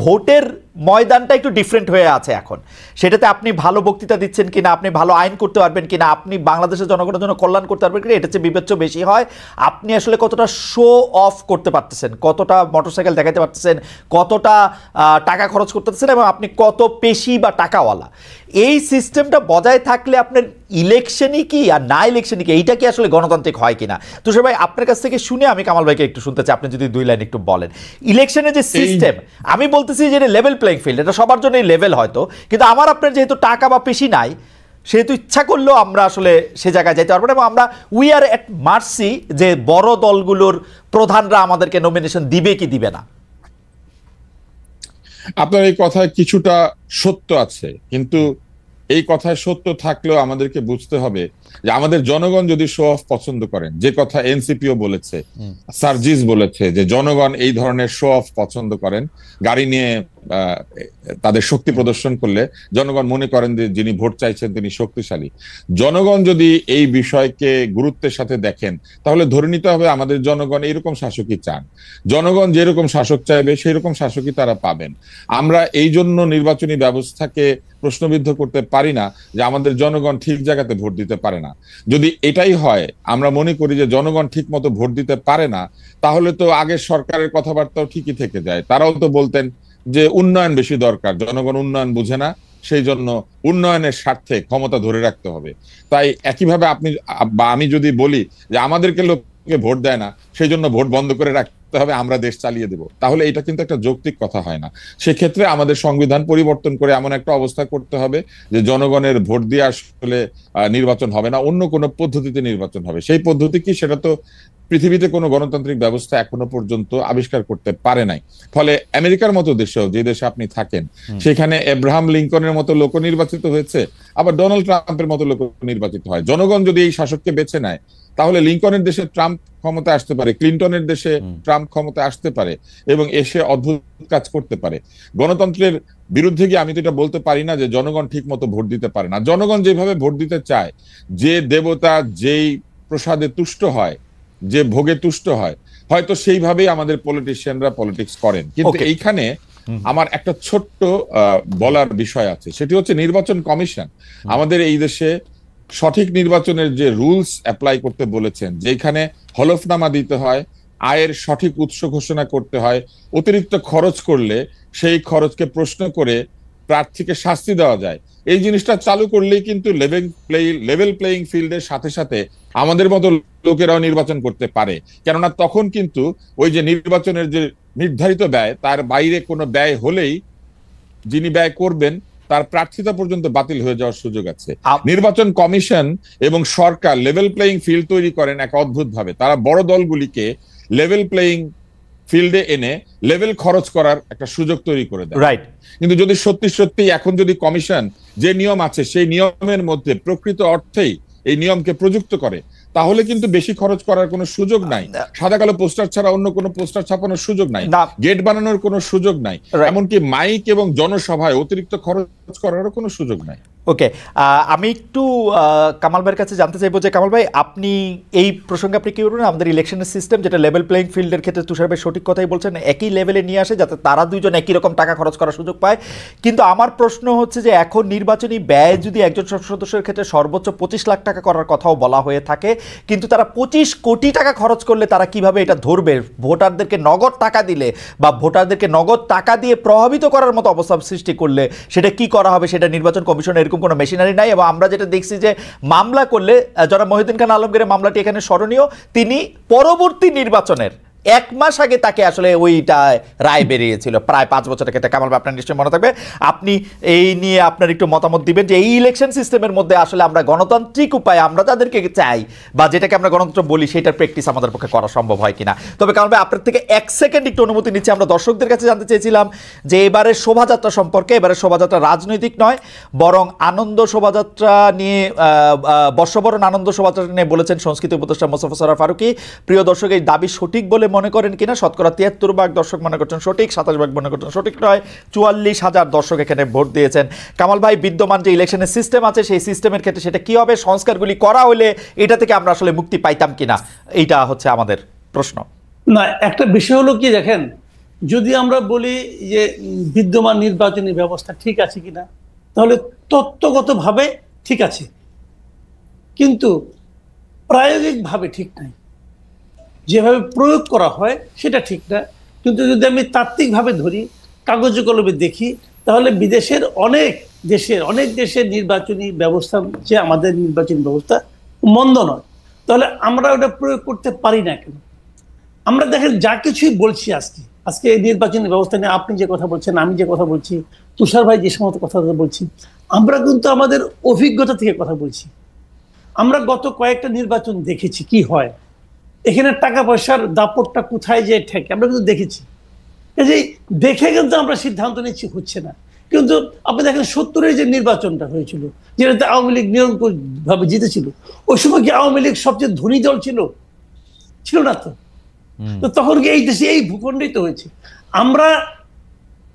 ভোটের ময়দানটা একটু ডিফারেন্ট হয়ে আছে এখন। সেটাতে আপনি ভালো বক্তৃতা দিচ্ছেন কিনা, আপনি ভালো আইন করতে পারবেন কিনা, আপনি বাংলাদেশের জনগণের জন্য কল্যাণ করতে পারবেন কিনা, এটা চেয়ে বিবেচ্য বেশি হয় আপনি আসলে কতটা শো অফ করতে পারতেছেন, কতটা মোটরসাইকেল দেখাতে পারতেছেন, কতটা টাকা খরচ করতেছেন, এবং আপনি কত পেশি বা টাকাওয়ালা। এই সিস্টেমটা বজায় থাকলে আপনার ইলেকশনই কি আর না ইলেকশনই কি, এইটা কি আসলে গণতান্ত্রিক হয় কিনা? তুষার ভাই আপনার কাছ থেকে শুনে আমি কামাল ভাইকে একটু শুনতে চাই, আপনি যদি 2 লাইন একটু বলেন। ইলেকশনের যে সিস্টেম, আমি বলতেছি যে লেভেল প্লেইং ফিল্ড, এটা সবার জন্যই লেভেল হয়তো, কিন্তু আমার আপনার যেহেতু টাকা বা পেশি নাই, সেহেতু ইচ্ছা করলেও আমরা আসলে সে জায়গায় যাইতে পারবো না, এবং আমরা উই আর এট মার্সি যে বড় দলগুলোর প্রধানরা আমাদেরকে নমিনেশন দিবে কি দিবে না। আপনার এই কথায় কিছুটা সত্য আছে, কিন্তু এই কথায় সত্য থাকলেও আমাদেরকে বুঝতে হবে যে আমাদের জনগণ যদি শো অফ পছন্দ করেন, যে কথা এনসিপিও বলেছে, সার্জিস বলেছে যে জনগণ এই ধরনের শো অফ পছন্দ করেন, গাড়ি নিয়ে তাদের শক্তি প্রদর্শন করলে জনগণ মনে করেন যে যিনি ভোট চাইছেন তিনি শক্তিশালী। জনগণ যদি এই বিষয়কে গুরুত্বের সাথে দেখেন, তাহলে ধরে নিতে হবে আমাদের জনগণ এইরকম শাসকই চান। জনগণ যেরকম শাসক চাইবে সেই রকম শাসকই তারা পাবেন। আমরা এই জন্য নির্বাচনী ব্যবস্থাকে প্রশ্নবিদ্ধ করতে পারি না যে আমাদের জনগণ ঠিক জায়গাতে ভোট দিতে পারে না। যদি এটাই হয়, আমরা মনে করি যে জনগণ ঠিক মতো ভোট দিতে পারে না, তাহলে তো আগের সরকারের কথাবার্তাও ঠিকই থেকে যায়। তারাও তো বলতেন যে উন্নয়ন বেশি দরকার, জনগণ উন্নয়ন বুঝে না, সেই জন্য উন্নয়নের স্বার্থে ক্ষমতা ধরে রাখতে হবে। তাই একইভাবে আপনি বা আমি যদি বলি যে আমাদেরকে লোকে ভোট দেয় না, সেই জন্য ভোট বন্ধ করে রাখতে হবে, আমরা দেশ চালিয়ে দেব, তাহলে এটা কিন্তু একটা যৌক্তিক কথা হয় না। সেক্ষেত্রে আমাদের সংবিধান পরিবর্তন করে এমন একটা অবস্থা করতে হবে যে জনগণের ভোট দিয়ে আসলে নির্বাচন হবে না, অন্য কোনো পদ্ধতিতে নির্বাচন হবে। সেই পদ্ধতি কি, সেটা তো পৃথিবীতে কোনো গণতান্ত্রিক ব্যবস্থা এখনো পর্যন্ত আবিষ্কার করতে পারে নাই। ফলে আমেরিকার মতো দেশেও, যে দেশে আপনি থাকেন, সেখানে এব্রাহাম লিঙ্কনের মতো লোক নির্বাচিত হয়েছে, আবার ডোনাল্ড ট্রাম্পের মতো লোক নির্বাচিত হয়। জনগণ যদি এই শাসককে বেছে নেয়, তাহলে লিঙ্কনের দেশে ট্রাম্প ক্ষমতায় আসতে পারে, ক্লিন্টনের দেশে ট্রাম্প ক্ষমতায় আসতে পারে, এবং এসে অদ্ভুত কাজ করতে পারে। গণতন্ত্রের বিরুদ্ধে গিয়ে আমি তো এটা বলতে পারি না যে জনগণ ঠিক মতো ভোট দিতে পারে না। জনগণ যেভাবে ভোট দিতে চায়, যে দেবতা যেই প্রসাদে তুষ্ট হয়, যে ভোগে তুষ্ট হয়, হয়তো সেইভাবেই আমাদের পলিটিশিয়ানরা পলিটিক্স করেন। কিন্তু এইখানে আমার একটা ছোট্ট বলার বিষয় আছে, সেটি হচ্ছে নির্বাচন কমিশন আমাদের এই দেশে সঠিক নির্বাচনের যে রুলস অ্যাপ্লাই করতে বলেছেন, যেখানে হলফনামা দিতে হয়, আয়ের সঠিক উৎস ঘোষণা করতে হয়, অতিরিক্ত খরচ করলে সেই খরচকে প্রশ্ন করে প্রার্থীকে শাস্তি দেওয়া যায়, এই জিনিসটা চালু করলেই কিন্তু লেভেল প্লেইং ফিল্ডের সাথে সাথে আমাদের মতো লোকেরাও নির্বাচন করতে পারে। কেননা তখন কিন্তু ওই যে নির্বাচনের যে নির্ধারিত ব্যয়, তার বাইরে কোনো ব্যয় হলেই যিনি ব্যয় করবেন তার প্রার্থিতা পর্যন্ত বাতিল হয়ে যাওয়ার সুযোগ আছে। নির্বাচন কমিশন এবং সরকার লেভেল প্লেইং ফিল্ড তৈরি করেন এক অদ্ভুত ভাবে। তারা বড় দলগুলিকে লেভেল প্লেইং ফিল্ডে এনে লেভেল খরচ করার একটা সুযোগ তৈরি করে দেয়। রাইট। কিন্তু যদি সত্যি সত্যি এখন যদি কমিশন যে নিয়ম আছে সেই নিয়মের মধ্যে প্রকৃত অর্থেই এই নিয়মকে প্রযুক্ত করে, তাহলে কিন্তু বেশি খরচ করার কোনো সুযোগ নাই। সাদা কালো পোস্টার ছাড়া অন্য কোনো পোস্টার ছাপানোর সুযোগ নাই, গেট বানানোর কোনো সুযোগ নাই, এমনকি মাইক এবং জনসভায় অতিরিক্ত খরচ করারও কোনো সুযোগ নাই। ওকে, আমি একটু কামাল ভাইয়ের কাছে জানতে চাইবো যে কামাল ভাই, আপনি এই প্রসঙ্গে আপনি কি বলবেন? আমাদের ইলেকশনের সিস্টেম যেটা লেভেল প্লেইং ফিল্ডের ক্ষেত্রে তুষার ভাই সঠিক কথাই বলছেন, একই লেভেলে নিয়ে আসে যাতে তারা দুইজন একই রকম টাকা খরচ করার সুযোগ পায়। কিন্তু আমার প্রশ্ন হচ্ছে যে এখন নির্বাচনী ব্যয় যদি একজন সংসদ সদস্যের ক্ষেত্রে সর্বোচ্চ 25 লাখ টাকা করার কথাও বলা হয়ে থাকে, কিন্তু তারা 25 কোটি টাকা খরচ করলে তারা কিভাবে এটা ধরবে? ভোটারদেরকে নগদ টাকা দিলে বা ভোটারদেরকে নগদ টাকা দিয়ে প্রভাবিত করার মতো অবস্থা সৃষ্টি করলে সেটা কি করা হবে? সেটা নির্বাচন কমিশনের এরকম কোনো মেশিনারি নাই। এবং আমরা যেটা দেখছি যে মামলা করলে, যারা মহিউদ্দিন খান আলমগীরের মামলাটি এখানে স্মরণীয়, তিনি পরবর্তী নির্বাচনের 1 মাস আগে তাকে আসলে ওইটা রায় বেরিয়েছিল, প্রায় 5 বছরের ক্ষেত্রে। কামাল ভাই, আপনার নিশ্চয়ই মনে থাকবে, আপনি এই নিয়ে আপনার একটু মতামত দিবেন যে এই ইলেকশন সিস্টেমের মধ্যে আসলে আমরা গণতান্ত্রিক উপায়ে আমরা যাদেরকে চাই বা যেটাকে আমরা গণতন্ত্র বলি সেটার প্র্যাকটিস আমাদের পক্ষে করা সম্ভব হয় কিনা। তবে কামাল ভাই, আপনার থেকে 1 সেকেন্ড একটু অনুমতি নিচ্ছি। আমরা দর্শকদের কাছে জানতে চেয়েছিলাম যে এবারের শোভাযাত্রা সম্পর্কে। এবারের শোভাযাত্রা রাজনৈতিক নয়, বরং আনন্দ শোভাযাত্রা নিয়ে, বর্ষবরণ আনন্দ শোভাযাত্রা নিয়ে বলেছেন সংস্কৃতি উপদেষ্টা মোস্তফা সরোয়ার ফারুকী। প্রিয় দর্শক, এই দাবি সঠিক বলে মনে করেন কিনা, শতকরা 73% দর্শক মনে করছেন সঠিক, 27% মনে করছেন সঠিক নয়। 44,000 দর্শক এখানে ভোট দিয়েছেন। কামাল ভাই, বিদ্যমান যে ইলেকশনের সিস্টেম আছে সেই সিস্টেমের ক্ষেত্রে সেটা কি হবে, সংস্কারগুলি করা হলে এটা থেকে আমরা আসলে মুক্তি পাইতাম কিনা, এইটা হচ্ছে আমাদের প্রশ্ন। না, একটা বিষয় হলো কি, দেখেন, যদি আমরা বলি যে বিদ্যমান নির্বাচনী ব্যবস্থা ঠিক আছে কিনা, তাহলে তত্ত্বগতভাবে ঠিক আছে, কিন্তু প্রায়োগিকভাবে ঠিক নাই। যেভাবে প্রয়োগ করা হয় সেটা ঠিক না। কিন্তু যদি আমি তাত্ত্বিকভাবে ধরি, কাগজে কলমে দেখি, তাহলে বিদেশের অনেক দেশের নির্বাচনী ব্যবস্থা যে আমাদের নির্বাচনী ব্যবস্থা মন্দ নয়। তাহলে আমরা ওটা প্রয়োগ করতে পারি না কেন? আমরা দেখেন যা কিছুই বলছি আজকে এই নির্বাচনী ব্যবস্থা নিয়ে আপনি যে কথা বলছেন, আমি যে কথা বলছি, তুষার ভাই যে সমস্ত কথা বলছি, আমরা কিন্তু আমাদের অভিজ্ঞতা থেকে কথা বলছি। আমরা গত কয়েকটা নির্বাচন দেখেছি কি হয়, এখানে টাকা পয়সার দাপটটা কোথায় যে ঠেকে আমরা কিন্তু দেখেছি। এই দেখে কিন্তু আমরা সিদ্ধান্ত নিচ্ছি হচ্ছে না। কিন্তু আপনি দেখেন 70-এর যে নির্বাচনটা হয়েছিল, যেটাতে আওয়ামী লীগ নিরঙ্কুশ ভাবে জিতেছিল, ওই সময় কি আওয়ামী লীগ সবচেয়ে ধনী দল ছিল না? তো তখন কি এই দেশে এই ভূখণ্ডেই তো হয়েছে। আমরা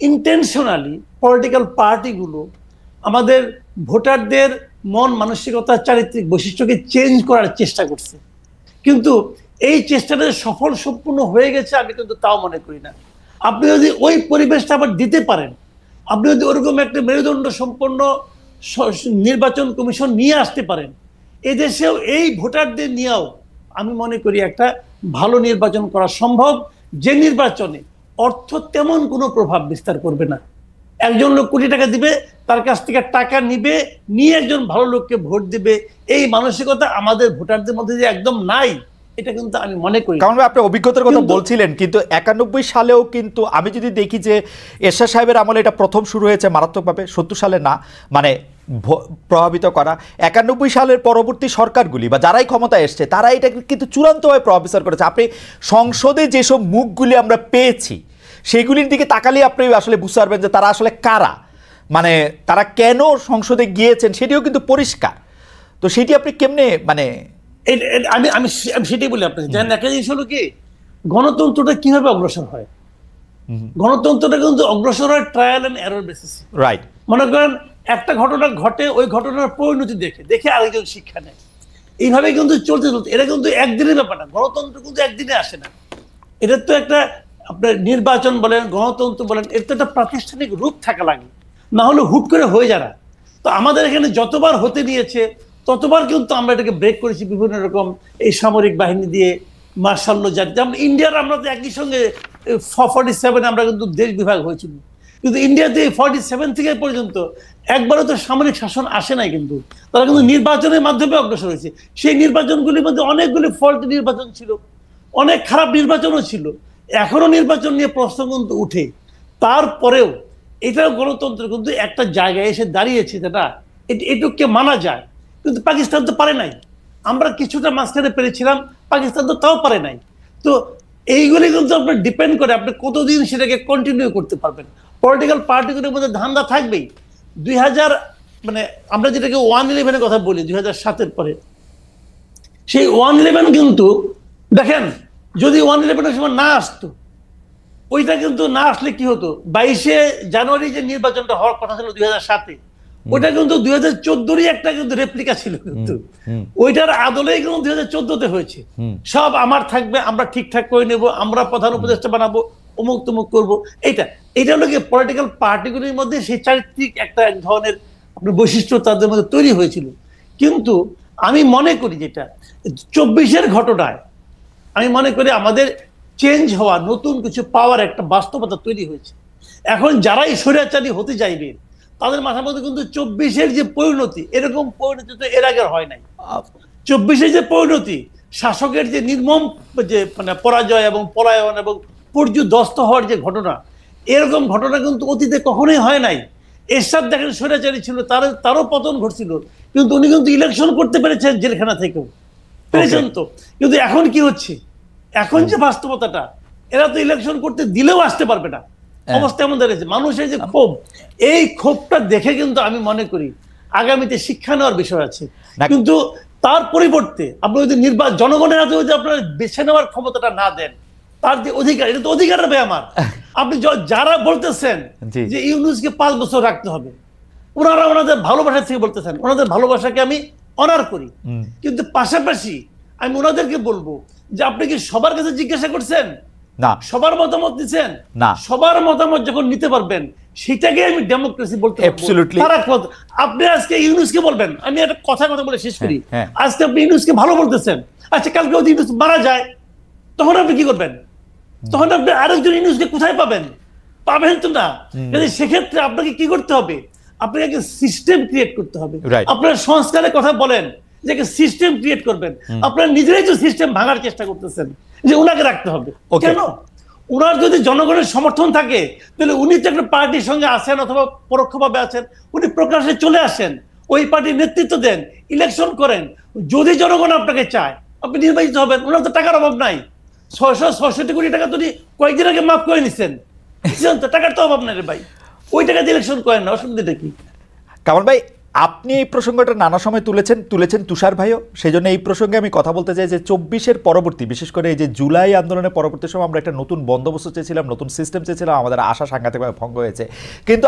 ইন্টেনশনালি পলিটিক্যাল পার্টিগুলো আমাদের ভোটারদের মন মানসিকতা, চারিত্রিক বৈশিষ্ট্যকে চেঞ্জ করার চেষ্টা করছে, কিন্তু এই চেষ্টাটা সফল সম্পূর্ণ হয়ে গেছে আমি কিন্তু তাও মনে করি না। আপনি যদি ওই পরিবেশটা আবার দিতে পারেন, আপনি যদি ওরকম একটা মেরুদণ্ড সম্পন্ন নির্বাচন কমিশন নিয়ে আসতে পারেন, এদেশেও এই ভোটারদের নিয়েও আমি মনে করি একটা ভালো নির্বাচন করা সম্ভব, যে নির্বাচনে অর্থ তেমন কোনো প্রভাব বিস্তার করবে না। একজন লোক কোটি টাকা দিবে, তার কাছ থেকে টাকা নিয়ে একজন ভালো লোককে ভোট দিবে, এই মানসিকতা আমাদের ভোটারদের মধ্যে যে একদম নাই, এটা কিন্তু আমি মনে করি। কারণ আপনি অভিজ্ঞতার কথা বলছিলেন, কিন্তু 91 সালেও কিন্তু আমি যদি দেখি যে এরশাদ সাহেবের আমলে এটা প্রথম শুরু হয়েছে মারাত্মকভাবে, 70 সালে না, মানে প্রভাবিত করা। 91 সালের পরবর্তী সরকারগুলি বা যারাই ক্ষমতায় এসছে তারা এটা কিন্তু চূড়ান্তভাবে প্রভাবিত করেছে। আপনি সংসদে যেসব মুখগুলি আমরা পেয়েছি সেগুলির দিকে তাকালেই আপনি আসলে বুঝতে পারবেন যে তারা আসলে কারা, মানে তারা কেন সংসদে গিয়েছেন সেটিও কিন্তু পরিষ্কার। তো সেটি আপনি কেমনে, মানে আমি সেটাই বলি আপনাকে, জানেন একটা জিনিস হলো কি, গণতন্ত্রটা কিভাবে অগ্রসর হয়। গণতন্ত্রটা কিন্তু অগ্রসর হয় ট্রায়াল এন্ড এরর বেসিসে। রাইট। মনে করেন একটা ঘটনা ঘটে, ওই ঘটনার পরিণতি দেখে আরেকজন শিক্ষা নেয়, এইভাবে কিন্তু চলতে এটা কিন্তু একদিনের ব্যাপার না। গণতন্ত্র কিন্তু একদিনে আসে না। এটা তো একটা আপনার নির্বাচন বলেন, গণতন্ত্র বলেন, এর তো একটা প্রাতিষ্ঠানিক রূপ থাকা লাগে, না হলে হুট করে হয়ে যায় না। তো আমাদের এখানে যতবার হতে নিয়েছে ততবার কিন্তু আমরা এটাকে ব্রেক করেছি বিভিন্ন রকম এই সামরিক বাহিনী দিয়ে, মার্শাল ল জারি। যেমন ইন্ডিয়ার আমরা তো একই সঙ্গে 47 আমরা কিন্তু দেশ বিভাগ হয়েছিল, কিন্তু ইন্ডিয়াতে 47 থেকে পর্যন্ত একবারও তো সামরিক শাসন আসে নাই, কিন্তু তারা কিন্তু নির্বাচনের মাধ্যমে অগ্রসর হয়েছে। সেই নির্বাচনগুলির মধ্যে অনেকগুলি ফল্ট নির্বাচন ছিল, অনেক খারাপ নির্বাচনও ছিল, এখনো নির্বাচন নিয়ে প্রশ্ন কিন্তু উঠে। তারপরেও এটাও গণতন্ত্র কিন্তু একটা জায়গায় এসে দাঁড়িয়েছে, যেটা এটুককে মানা যায়। কিন্তু পাকিস্তান তো পারে নাই, আমরা কিছুটা মাঝখানে পেরেছিলাম, পাকিস্তান তো তাও পারে নাই। তো এইগুলি কিন্তু আপনার ডিপেন্ড করে আপনি কতদিন সেটাকে কন্টিনিউ করতে পারবেন। পলিটিক্যাল পার্টিগুলোর মধ্যে ধান্দা থাকবেই। 2000 মানে আমরা যেটাকে 111-এর কথা বলি 2007-এর পরে, সেই 111 কিন্তু দেখেন, যদি 111-এর সময় না আসতো, ওইটা কিন্তু না আসলে কি হতো, 22শে জানুয়ারি যে নির্বাচনটা হওয়ার কথা ছিল 2007-এ, ওইটা কিন্তু 2014-রই একটা কিন্তু রেপ্লিকা ছিল, কিন্তু ওইটার আদলেই কিন্তু 2014-তে হয়েছে। সব আমার থাকবে, আমরা ঠিকঠাক করে নেব, আমরা প্রধান উপদেষ্টা বানাবো, অমুক তমুক করবো। এইটা হলো কি পলিটিক্যাল পার্টিগুলির মধ্যে সেই চারিত্রিক একটা এক ধরনের আপনার বৈশিষ্ট্য তাদের মধ্যে তৈরি হয়েছিল। কিন্তু আমি মনে করি যেটা 24-এর ঘটনায় আমি মনে করি আমাদের চেঞ্জ হওয়া, নতুন কিছু পাওয়ার একটা বাস্তবতা তৈরি হয়েছে। এখন যারাই স্বৈরাচারী হতে চাইবে তাদের মাথার মধ্যে কিন্তু 24-এর যে পরিণতি, এরকম পরিণতি তো এর আগে হয় নাই। 24-এর যে পরিণতি, শাসকের যে নির্মম যে মানে পরাজয় এবং পলায়ন এবং পর্যুদস্ত হওয়ার যে ঘটনা, এরকম ঘটনা কিন্তু অতীতে কখনোই হয় নাই। এরশাদ দেখেন স্বৈরাচারী ছিল, তারও পতন ঘটছিল, কিন্তু উনি কিন্তু ইলেকশন করতে পেরেছেন জেলখানা থেকেও, পেরেছেন তো। কিন্তু এখন কি হচ্ছে, এখন যে বাস্তবতাটা, এরা তো ইলেকশন করতে দিলেও আসতে পারবে না, অবস্থা এমন দাঁড়িয়েছে। মানুষের যে ক্ষোভ, এই ক্ষোভটা দেখে কিন্তু আমি মনে করি আগামীতে শিক্ষা নেওয়ার বিষয় আছে। কিন্তু তার পরিবর্তে আপনি যদি জনগণের হাতে যদি আপনার বেছে নেওয়ার ক্ষমতাটা না দেন, তার যে অধিকার, এটা তো অধিকার হবে আমার। আপনি যারা বলতেছেন জি। যে ইউনূসকে 5 বছর রাখতে হবে, ওনারা ওনাদের ভালোবাসা থেকে বলতেছেন, ওনাদের ভালোবাসাকে আমি অনার করি, কিন্তু পাশাপাশি আমি ওনাদেরকে বলবো যে আপনি কি সবার কাছে জিজ্ঞাসা করছেন? না। সবার মতামত নিছেন? না। সবার মতামত যখন নিতে পারবেন, সেটাকে আমি ডেমোক্রেসি বলতে পারবো। Absolutely. আপনি আজকে ইউনূসকে বলবেন, আমি একটা কথা বলে শেষ করি। হ্যাঁ। আজকে আপনি ইউনূসকে ভালো বলতেছেন, আচ্ছা কালকে যদি ইউনূস মারা যায় তখন আপনি কি করবেন? তখন আপনি আরেকজন ইউনূসকে কোথায় পাবেন? পাবেন তো না। যদি সেক্ষেত্রে আপনাকে কি করতে হবে? আপনাকে একটা সিস্টেম ক্রিয়েট করতে হবে। Right. আপনার সংস্কারের কথা বলেন যে একটা সিস্টেম ক্রিয়েট করবেন, আপনারা নিজেরাই তো সিস্টেম ভাঙার চেষ্টা করতেছেন যে উনাকে রাখতে হবে। Okay. কেন? উনার যদি জনগণের সমর্থন থাকে তাহলে উনি তো একটা পার্টির সঙ্গে আছেন অথবা পরোক্ষভাবে আছেন, উনি প্রকাশ্যে চলে আসেন, ওই পার্টির নেতৃত্ব দেন, ইলেকশন করেন। যদি জনগণ আপনাকে চায় আপনি নির্বাচিত হবেন। ওনার তো টাকার অভাব নাই। 666 কোটি টাকা তো উনি কয়েকদিন আগে মাফ করে নিছেন, তো টাকার তো অভাব নাই রে ভাই। ওই টাকা দিয়ে ইলেকশন করেন না, অসুবিধাটা কি? কামাল ভাই, আপনি এই প্রসঙ্গটা নানা সময় তুলেছেন তুষার ভাইও, সেই জন্য এই প্রসঙ্গে আমি কথা বলতে চাই যে 24-এর পরবর্তী, বিশেষ করে এই যে জুলাই আন্দোলনের পরবর্তী সময় আমরা একটা নতুন বন্দোবস্ত চেয়েছিলাম, নতুন সিস্টেম চেয়েছিলাম, আমাদের আশা সাংঘাতিকভাবে ভঙ্গ হয়েছে। কিন্তু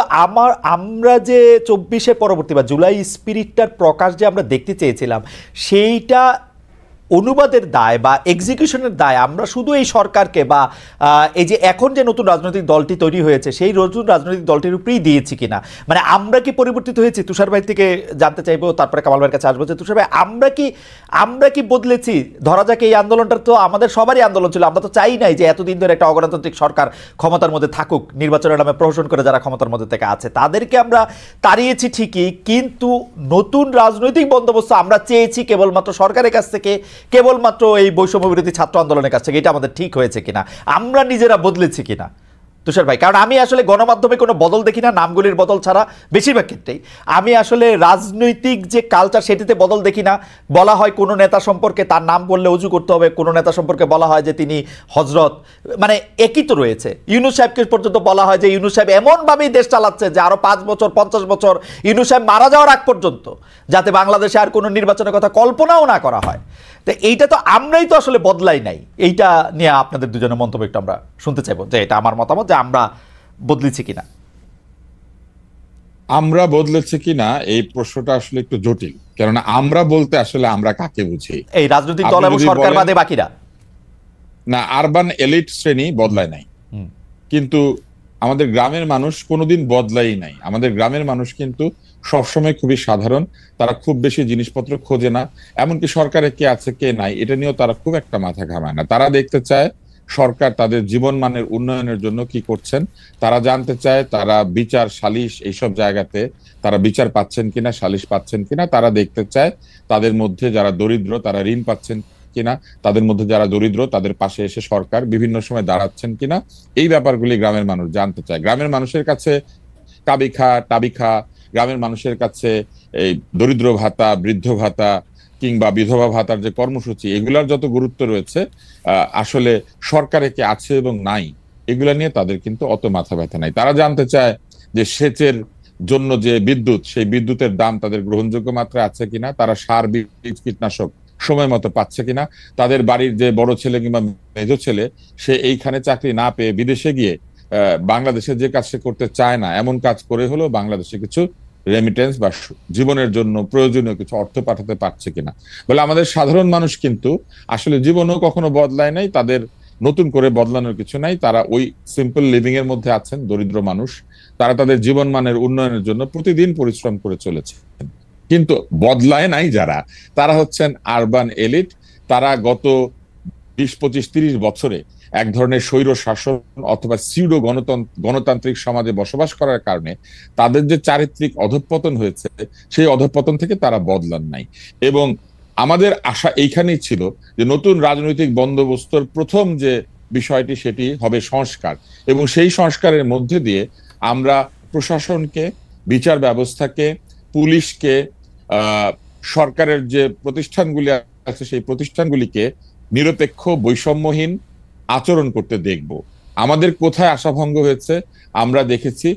আমরা যে 24-এর পরবর্তী বা জুলাই স্পিরিটটার প্রকাশ যে আমরা দেখতে চেয়েছিলাম, সেইটা অনুবাদের দায় বা এক্সিকিউশনের দায় আমরা শুধু এই সরকারকে বা এই যে এখন যে নতুন রাজনৈতিক দলটি তৈরি হয়েছে সেই নতুন রাজনৈতিক দলটির উপরেই দিয়েছি কিনা, মানে আমরা কি পরিবর্তিত হয়েছি? তুষার ভাই থেকে জানতে চাইবো, তারপরে কামাল ভাইয়ের কাছে আসবো যে তুষার ভাই আমরা কি বদলেছি? ধরা যাক এই আন্দোলনটা তো আমাদের সবারই আন্দোলন ছিল, আমরা তো চাই নাই যে এতদিন ধরে একটা অগণতান্ত্রিক সরকার ক্ষমতার মধ্যে থাকুক, নির্বাচনের নামে প্রহসন করে যারা ক্ষমতার মধ্যে থেকে আছে তাদেরকে আমরা তাড়িয়েছি ঠিকই, কিন্তু নতুন রাজনৈতিক বন্দোবস্ত আমরা চেয়েছি কেবলমাত্র সরকারের কাছ থেকে, কেবলমাত্র এই বৈষম্য বিরোধী ছাত্র আন্দোলনের কাছ থেকে। এটা আমাদের ঠিক হয়েছে কিনা, আমরা নিজেরা বদলেছি কিনা তুষার ভাই? কারণ আমি আসলে গণমাধ্যমে কোনো বদল দেখি না, নামগুলির বদল ছাড়া বেশিরভাগ ক্ষেত্রেই। আমি আসলে রাজনৈতিক যে কালচার সেটিতে বদল দেখি না। বলা হয় কোনো নেতা সম্পর্কে তার নাম বললে অজু করতে হবে, কোনো নেতা সম্পর্কে বলা হয় যে তিনি হজরত, মানে একই তো রয়েছে। ইউনূস সাহেবকে পর্যন্ত বলা হয় যে ইউনূস সাহেব এমনভাবেই দেশ চালাচ্ছে যে আরও 5 বছর 50 বছর ইউনূস সাহেব মারা যাওয়ার আগ পর্যন্ত যাতে বাংলাদেশে আর কোনো নির্বাচনের কথা কল্পনাও না করা হয়। তো এইটা তো আমরাই তো আসলে বদলাই নাই। এইটা নিয়ে আপনাদের দুজনের মন্তব্য একটু আমরা শুনতে চাইবো, যে এটা আমার মতামত যে আমরা বদলেছি কিনা। আমরা বদলেছি কিনা এই প্রশ্নটা আসলে একটু জটিল, কেননা আমরা বলতে আসলে আমরা কাকে বুঝি? এই রাজনৈতিক দল এবং সরকার বাদে বাকিরা না, আরবান এলিট শ্রেণী বদলায় নাই, কিন্তু আমাদের গ্রামের মানুষ কোনোদিন বদলাই নাই। আমাদের গ্রামের মানুষ কিন্তু সবসময় খুবই সাধারণ, তারা খুব বেশি জিনিসপত্র খোঁজে না, এমনকি সরকারে কে আছে কে নাই এটা নিয়েও তারা খুব একটা মাথা ঘামায় না। তারা দেখতে চায় সরকার তাদের জীবন মানের উন্নয়নের জন্য কি করছেন, তারা জানতে চায় তারা বিচার সালিশ এইসব জায়গাতে তারা বিচার পাচ্ছেন কিনা, সালিশ পাচ্ছেন কিনা। তারা দেখতে চায় তাদের মধ্যে যারা দরিদ্র তারা ঋণ পাচ্ছেন কিনা, তাদের মধ্যে যারা দরিদ্র তাদের পাশে এসে সরকার বিভিন্ন সময় দাঁড়াচ্ছেন কিনা। এই ব্যাপারগুলি গ্রামের মানুষ জানতে চায়। গ্রামের মানুষের কাছে কাবিখা টাবিখা, গ্রামের মানুষের কাছে এই দরিদ্র ভাতা, বৃদ্ধ ভাতা কিংবা বিধবা ভাতার যে কর্মসূচি, এগুলার যত গুরুত্ব রয়েছে, আসলে সরকারে কে আছে এবং নাই এগুলা নিয়ে তাদের কিন্তু অত মাথা ব্যথা নাই। তারা জানতে চায় যে সেচের জন্য যে বিদ্যুৎ, সেই বিদ্যুতের দাম তাদের গ্রহণযোগ্য মাত্রায় আছে কিনা, তারা সার বীজ কীটনাশক সময় মতো পাচ্ছে কিনা, তাদের বাড়ির যে বড় ছেলে কিংবা মেজ ছেলে সে এইখানে চাকরি না পেয়ে বিদেশে গিয়ে বাংলাদেশে যে কাজ সে করতে চায় না এমন কাজ করে হলেও বাংলাদেশে কিছু রেমিটেন্স বা জীবনের জন্য প্রয়োজনীয় কিছু অর্থ পাঠাতে পারছে কিনা। বলে আমাদের সাধারণ মানুষ কিন্তু আসলে জীবনও কখনো বদলায় নাই, তাদের নতুন করে বদলানোর কিছু নাই। তারা ওই সিম্পল লিভিং এর মধ্যে আছেন দরিদ্র মানুষ, তারা তাদের জীবন মানের উন্নয়নের জন্য প্রতিদিন পরিশ্রম করে চলেছে। কিন্তু বদলায় নাই যারা, তারা হচ্ছেন আরবান এলিট। তারা গত 20, 25, 30 বছরে এক ধরনের স্বৈর শাসন অথবা সিউডো গণতান্ত্রিক সমাজে বসবাস করার কারণে তাদের যে চারিত্রিক অধঃপতন হয়েছে, সেই অধঃপতন থেকে তারা বদলান নাই। এবং আমাদের আশা এইখানেই ছিল যে নতুন রাজনৈতিক বন্দোবস্তর প্রথম যে বিষয়টি সেটি হবে সংস্কার, এবং সেই সংস্কারের মধ্যে দিয়ে আমরা প্রশাসনকে, বিচার ব্যবস্থাকে, পুলিশকে, সরকারের যে প্রতিষ্ঠানগুলি আছে সেই প্রতিষ্ঠানগুলিকে নিরপেক্ষ বৈষম্যহীন আচরণ করতে দেখব। আমাদের কোথায় আশাভঙ্গ হয়েছে আমরা দেখেছি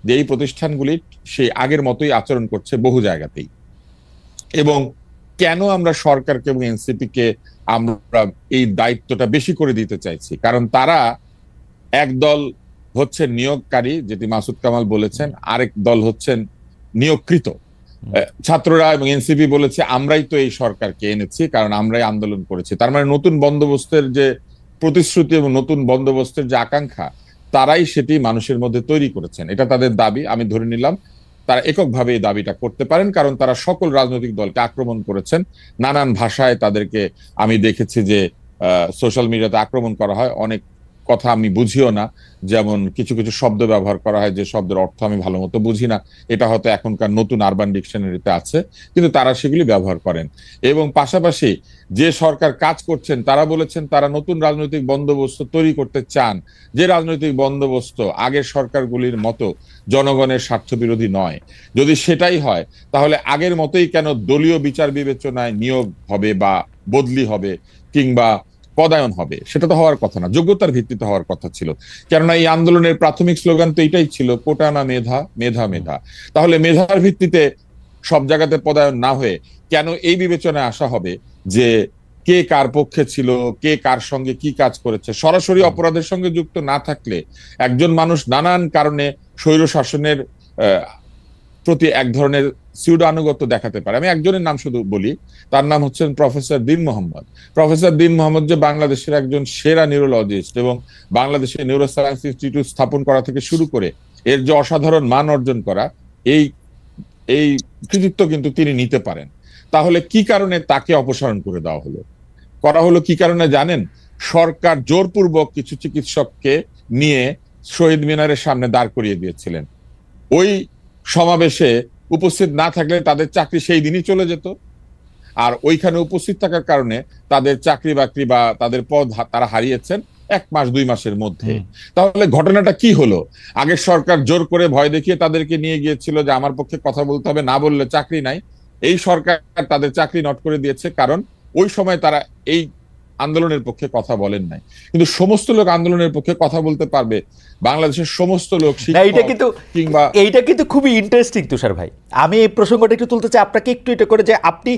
যে এই প্রতিষ্ঠানগুলি সেই আগের মতোই আচরণ করছে বহু জায়গাতেই। এবং কেন আমরা সরকারকে এবং এনসিপি কে আমরা এই দায়িত্বটা বেশি করে দিতে চাইছি? কারণ তারা একদল হচ্ছে নিয়োগকারী, যেটি মাসুদ কামাল বলেছেন, আরেক দল হচ্ছেন নিয়োগকৃত। ছাত্ররা এবং এনসিপি বলেছে আমরাই তো এই সরকারকে এনেছি, কারণ আমরাই আন্দোলন করেছি। তার মানে নতুন বন্দোবস্তের যে প্রতিশ্রুতি এবং নতুন বন্দোবস্তের যে আকাঙ্ক্ষা, তারাই সেটি মানুষের মধ্যে তৈরি করেছেন। এটা তাদের দাবি। আমি ধরে নিলাম তারা এককভাবে এই দাবিটা করতে পারেন, কারণ তারা সকল রাজনৈতিক দলকে আক্রমণ করেছেন। নানান ভাষায় তাদেরকে আমি দেখেছি যে সোশ্যাল মিডিয়াতে আক্রমণ করা হয়। অনেক কথা আমি বুঝিও না, যেমন কিছু কিছু শব্দ ব্যবহার করা হয় যে শব্দের অর্থ আমি ভালো মতো বুঝি না। এটা হয়তো এখনকার নতুন আরবান ডিকশনারিতে আছে, কিন্তু তারা সেগুলি ব্যবহার করেন। এবং পাশাপাশি যে সরকার কাজ করছেন তারা বলেছেন তারা নতুন রাজনৈতিক বন্দোবস্ত তৈরি করতে চান, যে রাজনৈতিক বন্দোবস্ত আগের সরকারগুলির মতো জনগণের স্বার্থ বিরোধী নয়। যদি সেটাই হয়, তাহলে আগের মতোই কেন দলীয় বিচার বিবেচনায় নিয়োগ হবে বা বদলি হবে কিংবা পদায়ন হবে? সেটা তো হওয়ার কথা না, যোগ্যতার ভিত্তিতে হওয়ার কথা ছিল। কেননা এই আন্দোলনের প্রাথমিক স্লোগান তো এটাই ছিল, কোটা না মেধা, মেধা মেধা। তাহলে মেধার ভিত্তিতে সব জায়গাতে পদায়ন না হয়ে কেন এই বিবেচনায় আসা হবে যে কে কার পক্ষে ছিল, কে কার সঙ্গে কি কাজ করেছে? সরাসরি অপরাধের সঙ্গে যুক্ত না থাকলে একজন মানুষ নানান কারণে স্বৈর শাসনের প্রতি এক ধরনের সিউডো আনুগত্য দেখাতে পারে। আমি একজনের নাম শুধু বলি, তার নাম হচ্ছেন প্রফেসর দীন মোহাম্মদ। প্রফেসর দীন মোহাম্মদ যে বাংলাদেশের একজন সেরা নিউরোলজিস্ট এবং বাংলাদেশের নিউরোসায়েন্স ইনস্টিটিউট স্থাপন করা থেকে শুরু করে এর যে অসাধারণ মান অর্জন করা, এই এই কৃতিত্ব কিন্তু তিনি নিতে পারেন। তাহলে কি কারণে তাকে অপসারণ করে দেওয়া হলো? করা হলো কি কারণে জানেন? সরকার জোরপূর্বক কিছু চিকিৎসককে নিয়ে শহীদ মিনারের সামনে দাঁড় করিয়ে দিয়েছিলেন। ওই সমাবেশে উপস্থিত না থাকলে তাদের চাকরি সেই দিনই চলে যেত, আর ওইখানে উপস্থিত থাকার কারণে তাদের চাকরি বাকরি বা তাদের পদ তারা হারিয়েছেন 1 মাস 2 মাসের মধ্যে। তাহলে ঘটনাটা কি হলো? আগের সরকার জোর করে ভয় দেখিয়ে তাদেরকে নিয়ে গিয়েছিল যে আমার পক্ষে কথা বলতে হবে, না বললে চাকরি নাই। এই সরকার তাদের চাকরি নট করে দিয়েছে, কারণ ওই সময় তারা এই আন্দোলনের পক্ষে কথা বলেন নাই। কিন্তু সমস্ত লোক আন্দোলনের পক্ষে কথা বলতে পারবে, বাংলাদেশের সমস্ত লোক এইটা কিন্তু খুবই ইন্টারেস্টিং তুষার ভাই। আমি এই প্রসঙ্গটা একটু তুলতে চাই আপনাকে একটু এটা করে, যে আপনি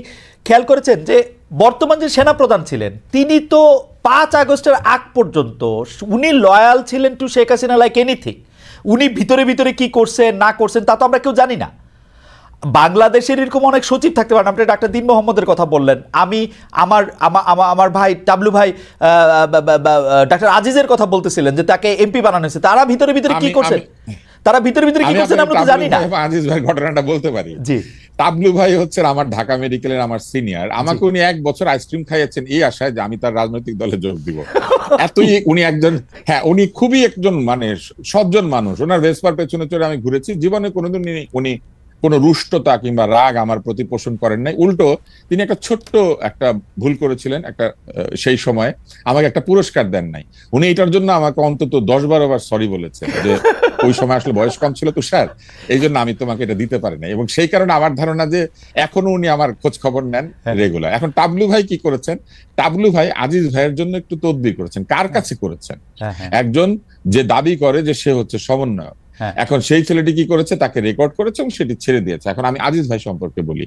খেয়াল করেছেন যে বর্তমান যে সেনাপ্রধান ছিলেন তিনি তো 5 আগস্টের আগ পর্যন্ত উনি লয়াল ছিলেন to Sheikh Hasina like anything. উনি ভিতরে ভিতরে কি করছেন না করছেন তা তো আমরা কেউ জানি না। বাংলাদেশের এরকম অনেক সচিব থাকতে পারেন। আপনি ডাক্তার দীন মোহাম্মদের কথা বললেন, আমি আমার ভাই টাবলু ভাই ডাক্তার আজিজের কথা বলতেছিলেন যে তাকে এমপি বানানো হয়েছে। তারা ভিতরে ভিতরে কি করছেন, তারা ভিতরে ভিতরে কি করছেন আমরা তো জানি না। আজিজ ভাই ঘটনাটা বলতে পারি। জি, টাবলু ভাই হচ্ছেন আমার ঢাকা মেডিকেলের আমার সিনিয়র। আমাকে উনি 1 বছর আইসক্রিম খাইয়েছেন এই আশায় যে আমি তার রাজনৈতিক দলে যোগ দিব। এতই উনি একজন, হ্যাঁ উনি খুবই একজন মানে সজ্জন মানুষ। ওনার ভেসপার পেছনে চড়ে আমি ঘুরেছি। জীবনে কোনোদিন উনি কোনো রুষ্টতা কিংবা রাগ আমার প্রতি পোষণ করেন নাই। উল্টো তিনি একটা ছোট্ট একটা ভুল করেছিলেন, একটা সেই সময় আমাকে একটা পুরস্কার দেন নাই। উনি এটার জন্য আমাকে অন্তত 10-12 বার সরি বলেছেন যে ওই সময় আসলে বয়স কম ছিল তো স্যার, এই জন্য আমি তোমাকে এটা দিতে পারি না। এবং সেই কারণে আমার ধারণা যে এখনো উনি আমার খোঁজ খবর নেন রেগুলার। এখন টাবলু ভাই কি করেছেন? টাবলু ভাই আজিজ ভাইয়ের জন্য একটু তদবির করেছেন। কার কাছে করেছেন? একজন যে দাবি করে যে সে হচ্ছে সমন্বয়ক। এখন সেই ছেলেটি কি করেছে? তাকে রেকর্ড করেছে এবং সেটি ছেড়ে দিয়েছে। এখন আমি আজিজ ভাই সম্পর্কে বলি।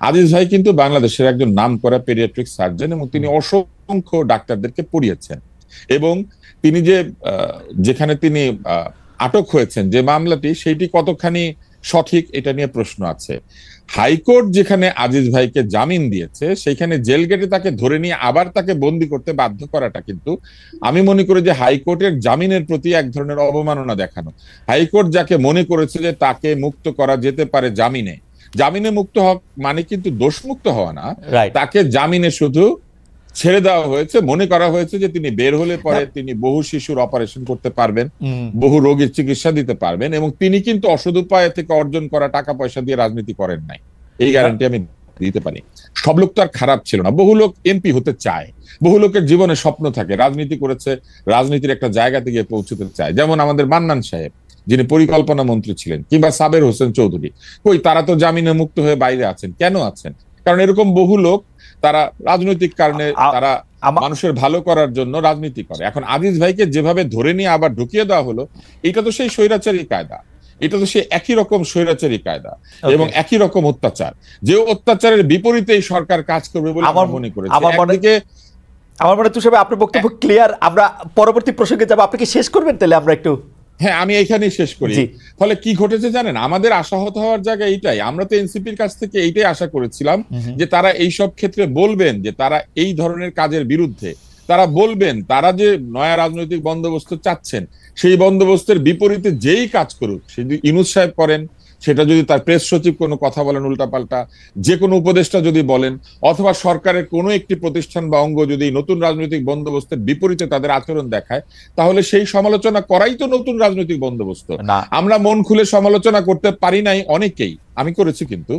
আজিজ ভাই কিন্তু বাংলাদেশের একজন নামকরা পেডিয়াট্রিক সার্জন এবং তিনি অসংখ্য ডাক্তারদেরকে পড়িয়েছেন। এবং তিনি যেখানে তিনি আটক হয়েছেন যে মামলাটি, সেইটি কতখানি সঠিক এটা নিয়ে প্রশ্ন আছে। হাইকোর্ট যেখানে আজিজ ভাইকে জামিন দিয়েছে সেখানে জেল গেটে তাকে ধরে নিয়ে আবার তাকে বন্দি করতে বাধ্য করাটা কিন্তু আমি মনে করি যে হাইকোর্টের জামিনের প্রতি এক ধরনের অবমাননা দেখানো। হাইকোর্ট যাকে মনে করেছে যে তাকে মুক্ত করা যেতে পারে জামিনে মুক্ত হওয়া মানে কিন্তু দোষমুক্ত হওয়া না, তাকে জামিনে শুধু ছেড়ে দেওয়া হয়েছে। মনে করা হয়েছে যে তিনি বের হলে পরে তিনি বহু শিশুর অপারেশন করতে পারবেন, বহু রোগীর চিকিৎসা দিতে পারবেন, এবং তিনি কিন্তু অসৎ উপায় থেকে অর্জন করা টাকা পয়সা দিয়ে রাজনীতি করেন নাই, এই গ্যারান্টি আমি দিতে পারি। সব লোক তো আর খারাপ ছিল না। বহু লোক এমপি হতে চায়, বহু লোকের জীবনে স্বপ্ন থাকে, রাজনীতি করেছে, রাজনীতির একটা জায়গাতে গিয়ে পৌঁছতে চায়। যেমন আমাদের মান্নান সাহেব যিনি পরিকল্পনা মন্ত্রী ছিলেন, কিংবা সাবের হোসেন চৌধুরী, কই তারা তো জামিনে মুক্ত হয়ে বাইরে আছেন। কেন আছেন? কারণ এরকম বহু লোক তারা রাজনৈতিক কারণে তারা মানুষের ভালো করার জন্য রাজনীতি করে। এখন আজিজ ভাইকে যেভাবে ধরে নিয়ে আবার ঢুকিয়ে দেওয়া হলো, এটা তো সেই স্বৈরাচারী কায়দা। এটা তো সে একই রকম স্বৈরাচারী কায়দা এবং একই রকম অত্যাচার, যে অত্যাচারের বিপরীতে এই সরকার কাজ করবে বলে আমার মনে করেছে। একদিকে আমার মনে তুষার ভাই আপনার বক্তব্য ক্লিয়ার, আমরা পরবর্তী প্রসঙ্গে যাব। আপনি কি শেষ করবেন তাহলে? আমরা একটু হ্যাঁ, আমি এখানেই শেষ করি। ফলে কি ঘটেছে জানেন, আমাদের আশাহত হওয়ার জায়গা এইটাই। আমরা তো এনসিপির কাছ থেকে এইটাই আশা করেছিলাম যে তারা এই সব ক্ষেত্রে বলবেন যে তারা এই ধরনের কাজের বিরুদ্ধে, তারা বলবেন তারা যে নয়া রাজনৈতিক বন্দোবস্ত চাচ্ছেন সেই বন্দোবস্তের বিপরীতে যেই কাজ করুক, সে যদি ইউনূস সাহেব করেন, সেটা যদি তার প্রেস সচিব কোনো কথা বলেন উল্টাপাল্টা, যে কোনো উপদেষ্টা যদি বলেন, অথবা সরকারের কোনো একটি প্রতিষ্ঠান বা অঙ্গ যদি নতুন রাজনৈতিক বন্দোবস্তের বিপরীতে তাদের আচরণ দেখায়, তাহলে সেই সমালোচনা করাই তো নতুন রাজনৈতিক বন্দোবস্ত। আমরা মন খুলে সমালোচনা করতে পারি নাই, অনেকেই, আমি করেছি কিন্তু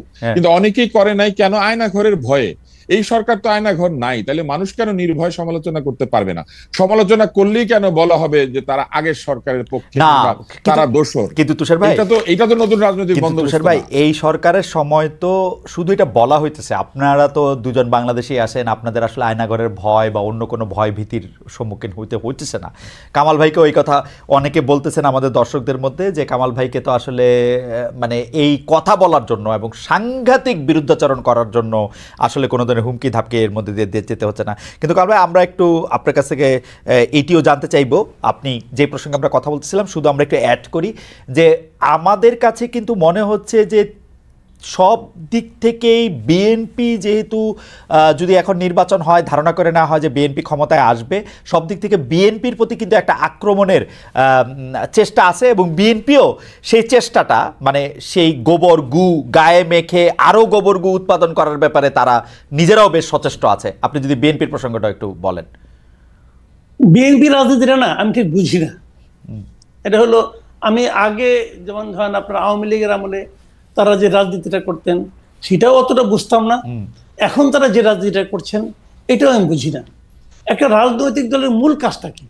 অনেকেই করে নাই। কেন? আয়নাঘরের ভয়ে। এই সরকার তো আয়নাঘর নাই, তাহলে মানুষ কেন নির্ভয় সমালোচনা করতে পারবে না? সমালোচনা করলেই কেন বলা হবে যে তারা আগের সরকারের পক্ষে, তারা দোষর? কিন্তু তুষার ভাই, এটা তো নতুন রাজনৈতিক বন্দোবস্ত। তুষার ভাই, এই সরকারের সময় তো শুধু এটা বলা হইতেছে, আপনারা তো দুজন বাংলাদেশী আছেন, আপনাদের আসলে আয়নাঘরের ভয় বা অন্য কোনো ভয় ভীতির সম্মুখীন হইতেছে না। কামাল ভাইকে ওই কথা অনেকে বলতেছেন আমাদের দর্শকদের মধ্যে, যে কামাল ভাইকে তো আসলে মানে এই কথা বলার জন্য এবং সাংঘাতিক বিরুদ্ধাচরণ করার জন্য আসলে কোনো ধরনের হুমকি ধাপকে এর মধ্যে দিয়ে যেতে হচ্ছে না। কিন্তু কারণ আমরা একটু আপনার কাছ থেকে এইটিও জানতে চাইবো, আপনি যে প্রসঙ্গে আমরা কথা বলতেছিলাম, শুধু আমরা একটু অ্যাড করি যে আমাদের কাছে কিন্তু মনে হচ্ছে যে সব দিক থেকেই বিএনপি, যেহেতু যদি এখন নির্বাচন হয়, ধারণা করে নেওয়া হয় যে বিএনপি ক্ষমতায় আসবে, সব দিক থেকে বিএনপির প্রতি কিন্তু একটা আক্রমণের চেষ্টা আছে, এবং বিএনপিও সেই চেষ্টাটা, মানে সেই গোবর গু গায়ে মেখে আরও গোবর গু উৎপাদন করার ব্যাপারে তারা নিজেরাও বেশ সচেষ্ট আছে। আপনি যদি বিএনপির প্রসঙ্গটা একটু বলেন। বিএনপি রাজনীতিটা না আমি ঠিক বুঝি না। এটা হলো, আমি আগে যেমন ধরেন আপনার আওয়ামী লীগের আমলে তারা যে রাজনীতিটা করতেন সেটাও অতটা বুঝতাম না। এখন তারা যে রাজনীতিটা করছেন এটাও আমি বুঝি না। একটা রাজনৈতিক দলের মূল কাজটা কি?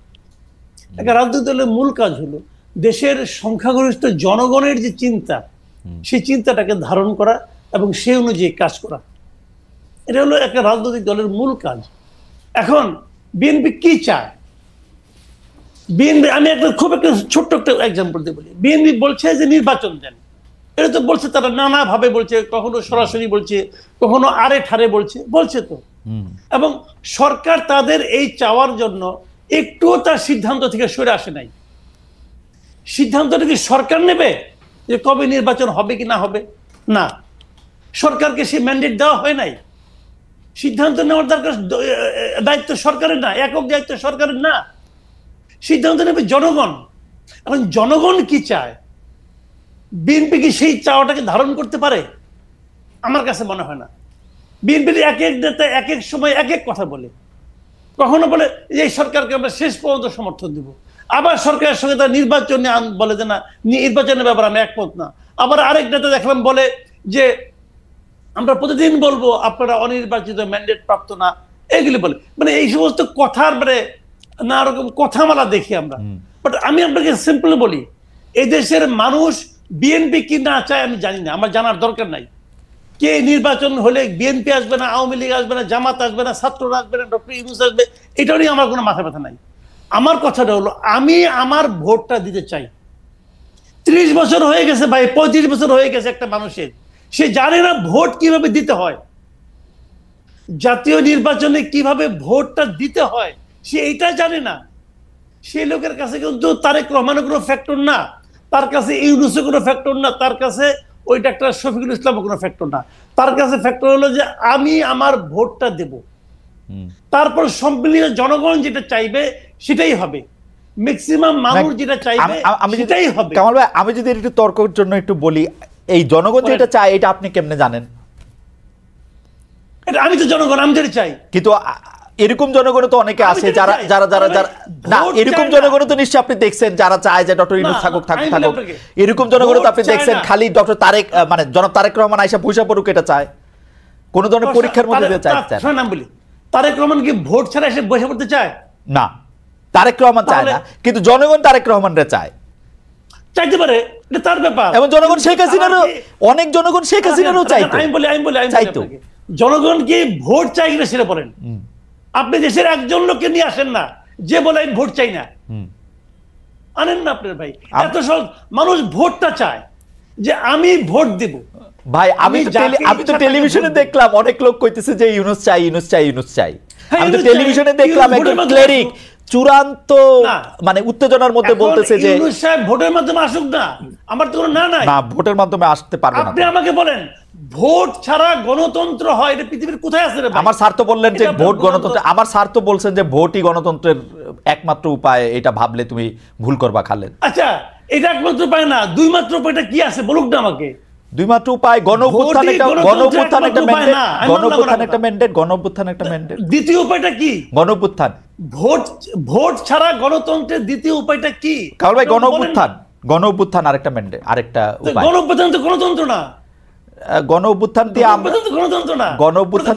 একটা রাজনৈতিক দলের মূল কাজ হলো দেশের সংখ্যাগরিষ্ঠ জনগণের যে চিন্তা, সেই চিন্তাটাকে ধারণ করা এবং সেই অনুযায়ী কাজ করা। এটা হলো একটা রাজনৈতিক দলের মূল কাজ। এখন বিএনপি কি চায়? বিএনপি, আমি খুব একটা ছোট্ট একটা এক্সাম্পল দিয়ে বলি। বিএনপি বলছে যে নির্বাচন দেন, এটা তো বলছে তারা নানাভাবে বলছে, কখনো সরাসরি বলছে, কখনো আরে ঠারে বলছে তো। এবং সরকার তাদের এই চাওয়ার জন্য একটুও তার সিদ্ধান্ত থেকে সরে আসে নাই। সিদ্ধান্তটা কি সরকার নেবে যে কবে নির্বাচন হবে কি না হবে? না, সরকারকে সেই ম্যান্ডেট দেওয়া হয় নাই। সিদ্ধান্ত নেওয়ার দরকার, দায়িত্ব সরকারের না, একক দায়িত্ব সরকারের না, সিদ্ধান্ত নেবে জনগণ। এখন জনগণ কি চায়, বিএনপি কি সেই চাওয়াটাকে ধারণ করতে পারে? আমার কাছে মনে হয় না। বিএনপির এক এক নেতা এক এক সময় এক এক কথা বলে। কখনো বলে যে এই সরকারকে আমরা শেষ পর্যন্ত সমর্থন দিব, আবার সরকারের সঙ্গে তার নির্বাচনে বলে যে না, নির্বাচনের ব্যাপারে আমি একমত না। আবার আরেক নেতা দেখলাম বলে যে আমরা প্রতিদিন বলবো আপনারা অনির্বাচিত ম্যান্ডেট প্রাপ্ত না, এগুলি বলে। মানে এই সমস্ত কথার মানে না রকম কথামালা দেখি আমরা। বাট আমি আপনাকে সিম্পলি বলি, এই দেশের মানুষ বিএনপি কি না চায় আমি জানি না, আমার জানার দরকার নাই। কে নির্বাচন হলে বিএনপি আসবে না, আওয়ামী লীগ আসবে না, জামাত আসবে না, ছাত্ররা আসবে না, ডক্টর ইউনূস আসবে, এটা নিয়ে আমার কোনো মাথা ব্যথা নাই। আমার কথাটা হলো, আমি আমার ভোটটা দিতে চাই। 30 বছর হয়ে গেছে ভাই, 35 বছর হয়ে গেছে একটা মানুষের, সে জানে না ভোট কিভাবে দিতে হয়, জাতীয় নির্বাচনে কিভাবে ভোটটা দিতে হয় সে এইটা জানে না। সেই লোকের কাছে কিন্তু তারেক রহমানের কোনো ফ্যাক্টর না, তার কাছে ইউনূসের কোনো ফ্যাক্টর না, তার কাছে ওই ডাক্তার শফিকুল ইসলামের কোনো ফ্যাক্টর না। তার কাছে ফ্যাক্টর হলো যে আমি আমার ভোটটা দেব, তারপর সম্মিলিত জনগণ যেটা চাইবে সেটাই হবে, ম্যাক্সিমাম মানুষ যেটা চাইবে সেটাই হবে। কামাল ভাই, আমি যদি একটু তর্কের জন্য একটু বলি, এই জনগণ যেটা চায় এটা আপনি কেমনে জানেন? আমি তো জনগণ, আমি যেটা চাই। কিন্তু এরকম জনগণ তো অনেকে আছে যারা যারা যারা যারা না, এরকম জনগণ তো নিশ্চয়ই আপনি দেখছেন যারা চায় যে ডক্টর ইউনূস থাকুক। এরকম জনগণ তো আপনি দেখছেন খালি ডক্টর তারেক, মানে জনাব তারেক রহমান আইসা পয়সা পড়ুক এটা চায়, কোন ধরনের পরীক্ষার মধ্যে দিয়ে চায় না। বলি তারেক রহমান কি ভোট ছাড়া এসে বসে পড়তে চায়? না, তারেক রহমান চায় না, কিন্তু জনগণ তারেক রহমানরে চায়, চাইতে পারে, এটা তার ব্যাপার। এবং জনগণ শেখ হাসিনারও, অনেক জনগণ শেখ হাসিনারও চাইতো। আমি বলি জনগণ কি ভোট চাই কিনা সেটা বলেন। আপনি দেশের একজন লোককে নিয়ে আসেন না যে বলে আমি ভোট চাই না, আনেন না আপনার ভাই, এত সহজ। মানুষ ভোটটা চায় যে আমি ভোট দেব। ভাই আমি তো টেলিভিশনে দেখলাম অনেক লোক কইতেছে যে ইউনূস চাই, ইউনূস চাই, ইউনূস চাই। আমি তো টেলিভিশনে দেখলাম একজন ক্লেরিক চূড়ান্ত মানে উত্তেজনার মধ্যে বলতেছে যে ইউনূস সাহেব ভোটের মাধ্যমে আসুক না, আমার তো কোনো না নাই। না, ভোটের মাধ্যমে আসতে পারবে না। আপনি আমাকে বলেন ভোট ছাড়া গণতন্ত্র হয় এটা পৃথিবীর কোথায় আছে রে ভাই? আমার স্যার তো বললেন যে ভোট গণতন্ত্র, আমার স্যার তো বলছেন যে ভোটই গণতন্ত্রের একমাত্র উপায়, এটা ভাবলে তুমি ভুল করবা খালেদ। আচ্ছা, এটা একমাত্র উপায় না, দুই মাত্র উপায়টা কি আছে বলুক না আমাকে। দুই মাত্র উপায়, গণ অভ্যুত্থান একটা ম্যান্ডেট। দ্বিতীয় উপায়টা কি? গণ অভ্যুত্থান। ভোট ছাড়া গণতন্ত্রের দ্বিতীয় উপায়টা কি? কারণ ভাই গণ অভ্যুত্থান আরেকটা ম্যান্ডেট, আরেকটা উপায়। গণ অভ্যুত্থান তো গণতন্ত্র না। গণ অভ্যুত্থান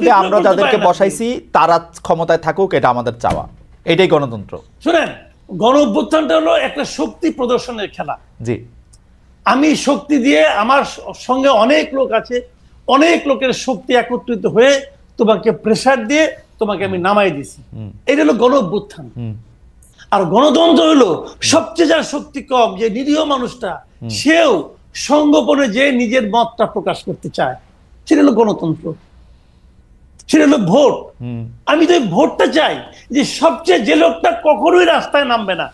দিয়ে আমরা যাদেরকে বসাইছি তারা ক্ষমতায় থাকুক, এটা আমাদের চাওয়া, এটাই গণতন্ত্র। শুনেন, গণ অভ্যুত্থানটা হলো একটা শক্তি প্রদর্শনের খেলা। জি, আমি শক্তি দিয়ে, আমার সঙ্গে অনেক লোক আছে, অনেক লোকের শক্তি একত্রিত হয়ে তোমাকে প্রেসার দিয়ে তোমাকে আমি নামাই দিছি, এটা হলো গণ অভ্যুত্থান। আর গণতন্ত্র হলো সবচেয়ে যার শক্তি কম, যে নিরীহ মানুষটা, সেও সঙ্গোপনে যে নিজের মতটা প্রকাশ করতে চায়, সেটা হলো গণতন্ত্র, সেটা হলো ভোট। আমি তো ভোটটা চাই, যে সবচেয়ে যে লোকটা কখনোই রাস্তায় নামবে না,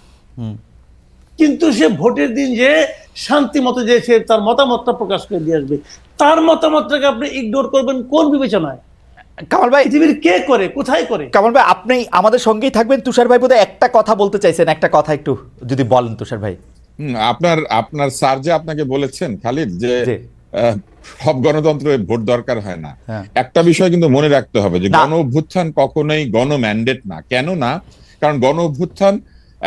কিন্তু সে ভোটের দিন যে শান্তি মতো যে সে তার মতামতটা প্রকাশ করে দিয়ে আসবে, তার মতামতটাকে আপনি ইগনোর করবেন কোন বিবেচনায়? কামাল ভাই, পৃথিবীর কে করে, কোথায় করে? কামাল ভাই, আপনি আমাদের সঙ্গেই থাকবেন। তুষার ভাই বোধহয় একটা কথা বলতে চাইছেন, একটা কথা একটু যদি বলেন তুষার ভাই। আপনার স্যার যে আপনাকে বলেছেন খালিদ যে সব গণতন্ত্রে ভোট দরকার হয় না, একটা বিষয় কিন্তু মনে রাখতে হবে যে গণ অভ্যুত্থান কখনোই গণ ম্যান্ডেট না। কেন না? কারণ গণ অভ্যুত্থান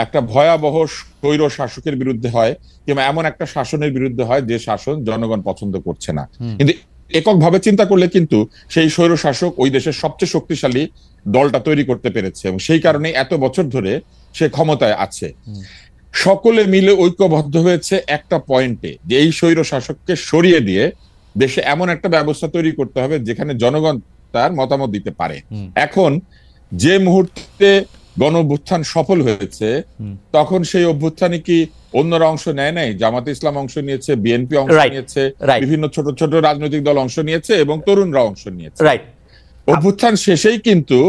একটা ভয়াবহ স্বৈর শাসকের বিরুদ্ধে হয়, কিংবা এমন একটা শাসনের বিরুদ্ধে হয় যে শাসন জনগণ পছন্দ করছে না। কিন্তু এককভাবে চিন্তা করলে কিন্তু সেই স্বৈর শাসক ওই দেশের সবচেয়ে শক্তিশালী দলটা তৈরি করতে পেরেছে, এবং সেই কারণে এত বছর ধরে সে ক্ষমতায় আছে। সকলে মিলে ঐক্যবদ্ধ হয়েছে একটা পয়েন্টে, যে এই স্বৈর শাসককে সরিয়ে দিয়ে দেশে এমন একটা ব্যবস্থা তৈরি করতে হবে যেখানে জনগণ তার মতামত দিতে পারে। এখন যে মুহূর্তে গণ অভ্যুত্থান সফল হয়েছে, তখন সেই অভ্যুত্থানে কি অন্যরা অংশ নেয় নাই? জামাতে ইসলাম অংশ নিয়েছে, বিএনপি অংশ নিয়েছে, বিভিন্ন ছোট ছোট রাজনৈতিক দল অংশ নিয়েছে, এবং তরুণরা অংশ নিয়েছে। অভ্যুত্থান শেষেই কিন্তু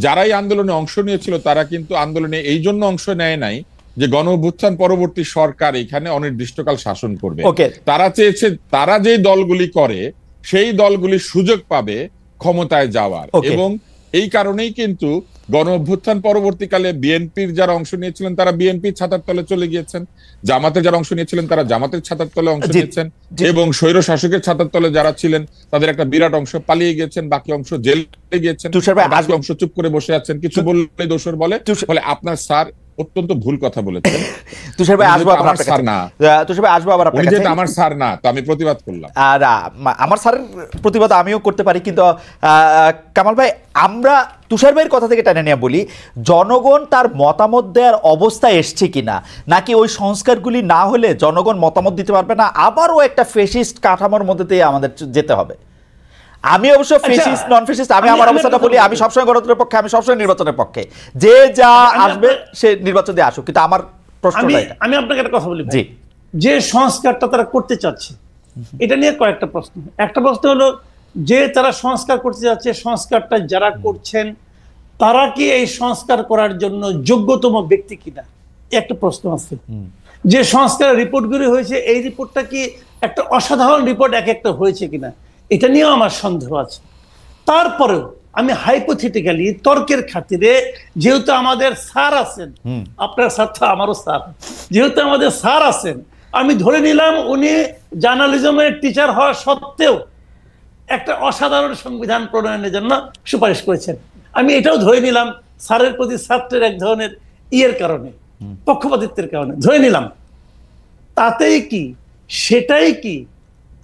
যারাই আন্দোলনে অংশ নিয়েছিল তারা কিন্তু আন্দোলনে এই জন্য অংশ নেয় নাই যে গণ অভ্যুত্থান পরবর্তী সরকার এখানে অনির্দিষ্টকাল শাসন করবে। তারা চেয়েছে তারা যে দলগুলি করে সেই দলগুলি সুযোগ পাবে ক্ষমতায় যাওয়ার, এবং এই কারণেই কিন্তু গণ অভ্যুত্থান পরবর্তীকালে বিএনপির যারা অংশ নিয়েছিলেন তারা বিএনপির ছাতার তলে চলে গিয়েছেন, জামাতের যারা অংশ নিয়েছিলেন তারা জামাতের ছাতার তলে অংশ নিয়েছেন, এবং স্বৈর শাসকের ছাতার তলে যারা ছিলেন তাদের একটা বিরাট অংশ পালিয়ে গিয়েছেন, বাকি অংশ জেলে গিয়েছেন, বাকি অংশ চুপ করে বসে আছেন, কিছু বললে দোষর বলে। ফলে আপনার স্যার অত্যন্ত ভুল কথা বলেছেন। তুষার ভাই আসবো আপনার কাছে, তুষার ভাই আসবো আবার আপনার কাছে। আমার স্যার না, তো আমি প্রতিবাদ করলাম। আর আমার স্যারের প্রতিবাদ আমিও করতে পারি, কিন্তু কামাল ভাই, আমরা তুষার ভাইয়ের কথা থেকে টেনে নিয়ে বলি, জনগণ তার মতামত দেওয়ার অবস্থায় এসছে কিনা, নাকি ওই সংস্কারগুলি না হলে জনগণ মতামত দিতে পারবে না, আবারও একটা ফেসিস্ট কাঠামোর মধ্যে দিয়ে আমাদের যেতে হবে? আমি অবশ্য ফেসিস্ট নন ফেসিস্ট, আমি আমার অবস্থাটা বলি, আমি সবসময় গণতন্ত্রের পক্ষে, আমি সবসময় নির্বাচনের পক্ষে, যে যা আসবে সে নির্বাচন দিয়ে আসুক, কিন্তু আমার প্রশ্নটা এটা। আমি আপনাকে একটা কথা বলি, যে সংস্কারটা তারা করতে চাচ্ছে এটা নিয়ে কয়েকটা প্রশ্ন। একটা প্রশ্ন হলো যে তারা সংস্কার করতে যাচ্ছে, সংস্কারটা যারা করছেন তারা কি এই সংস্কার করার জন্য যোগ্যতম ব্যক্তি কিনা, একটা প্রশ্ন আছে। যে সংস্কারের রিপোর্টগুলি হয়েছে, এই রিপোর্টটা কি একটা অসাধারণ রিপোর্ট এক একটা হয়েছে কিনা, এটা নিয়েও আমার সন্দেহ আছে। তারপরেও আমি হাইপোথেটিক্যালি তর্কের খাতিরে, যেহেতু আমাদের স্যার আছেন, আপনার স্যার তো আমারও স্যার, যেহেতু আমাদের স্যার আছেন, আমি ধরে নিলাম উনি জার্নালিজমের টিচার হওয়া সত্ত্বেও একটা অসাধারণ সংবিধান প্রণয়নের জন্য সুপারিশ করেছেন। আমি এটাও ধরে নিলাম স্যারের প্রতি ছাত্রের এক ধরনের ইয়ের কারণে, পক্ষপাতিত্বের কারণে ধরে নিলাম। তাতেই কি, সেটাই কি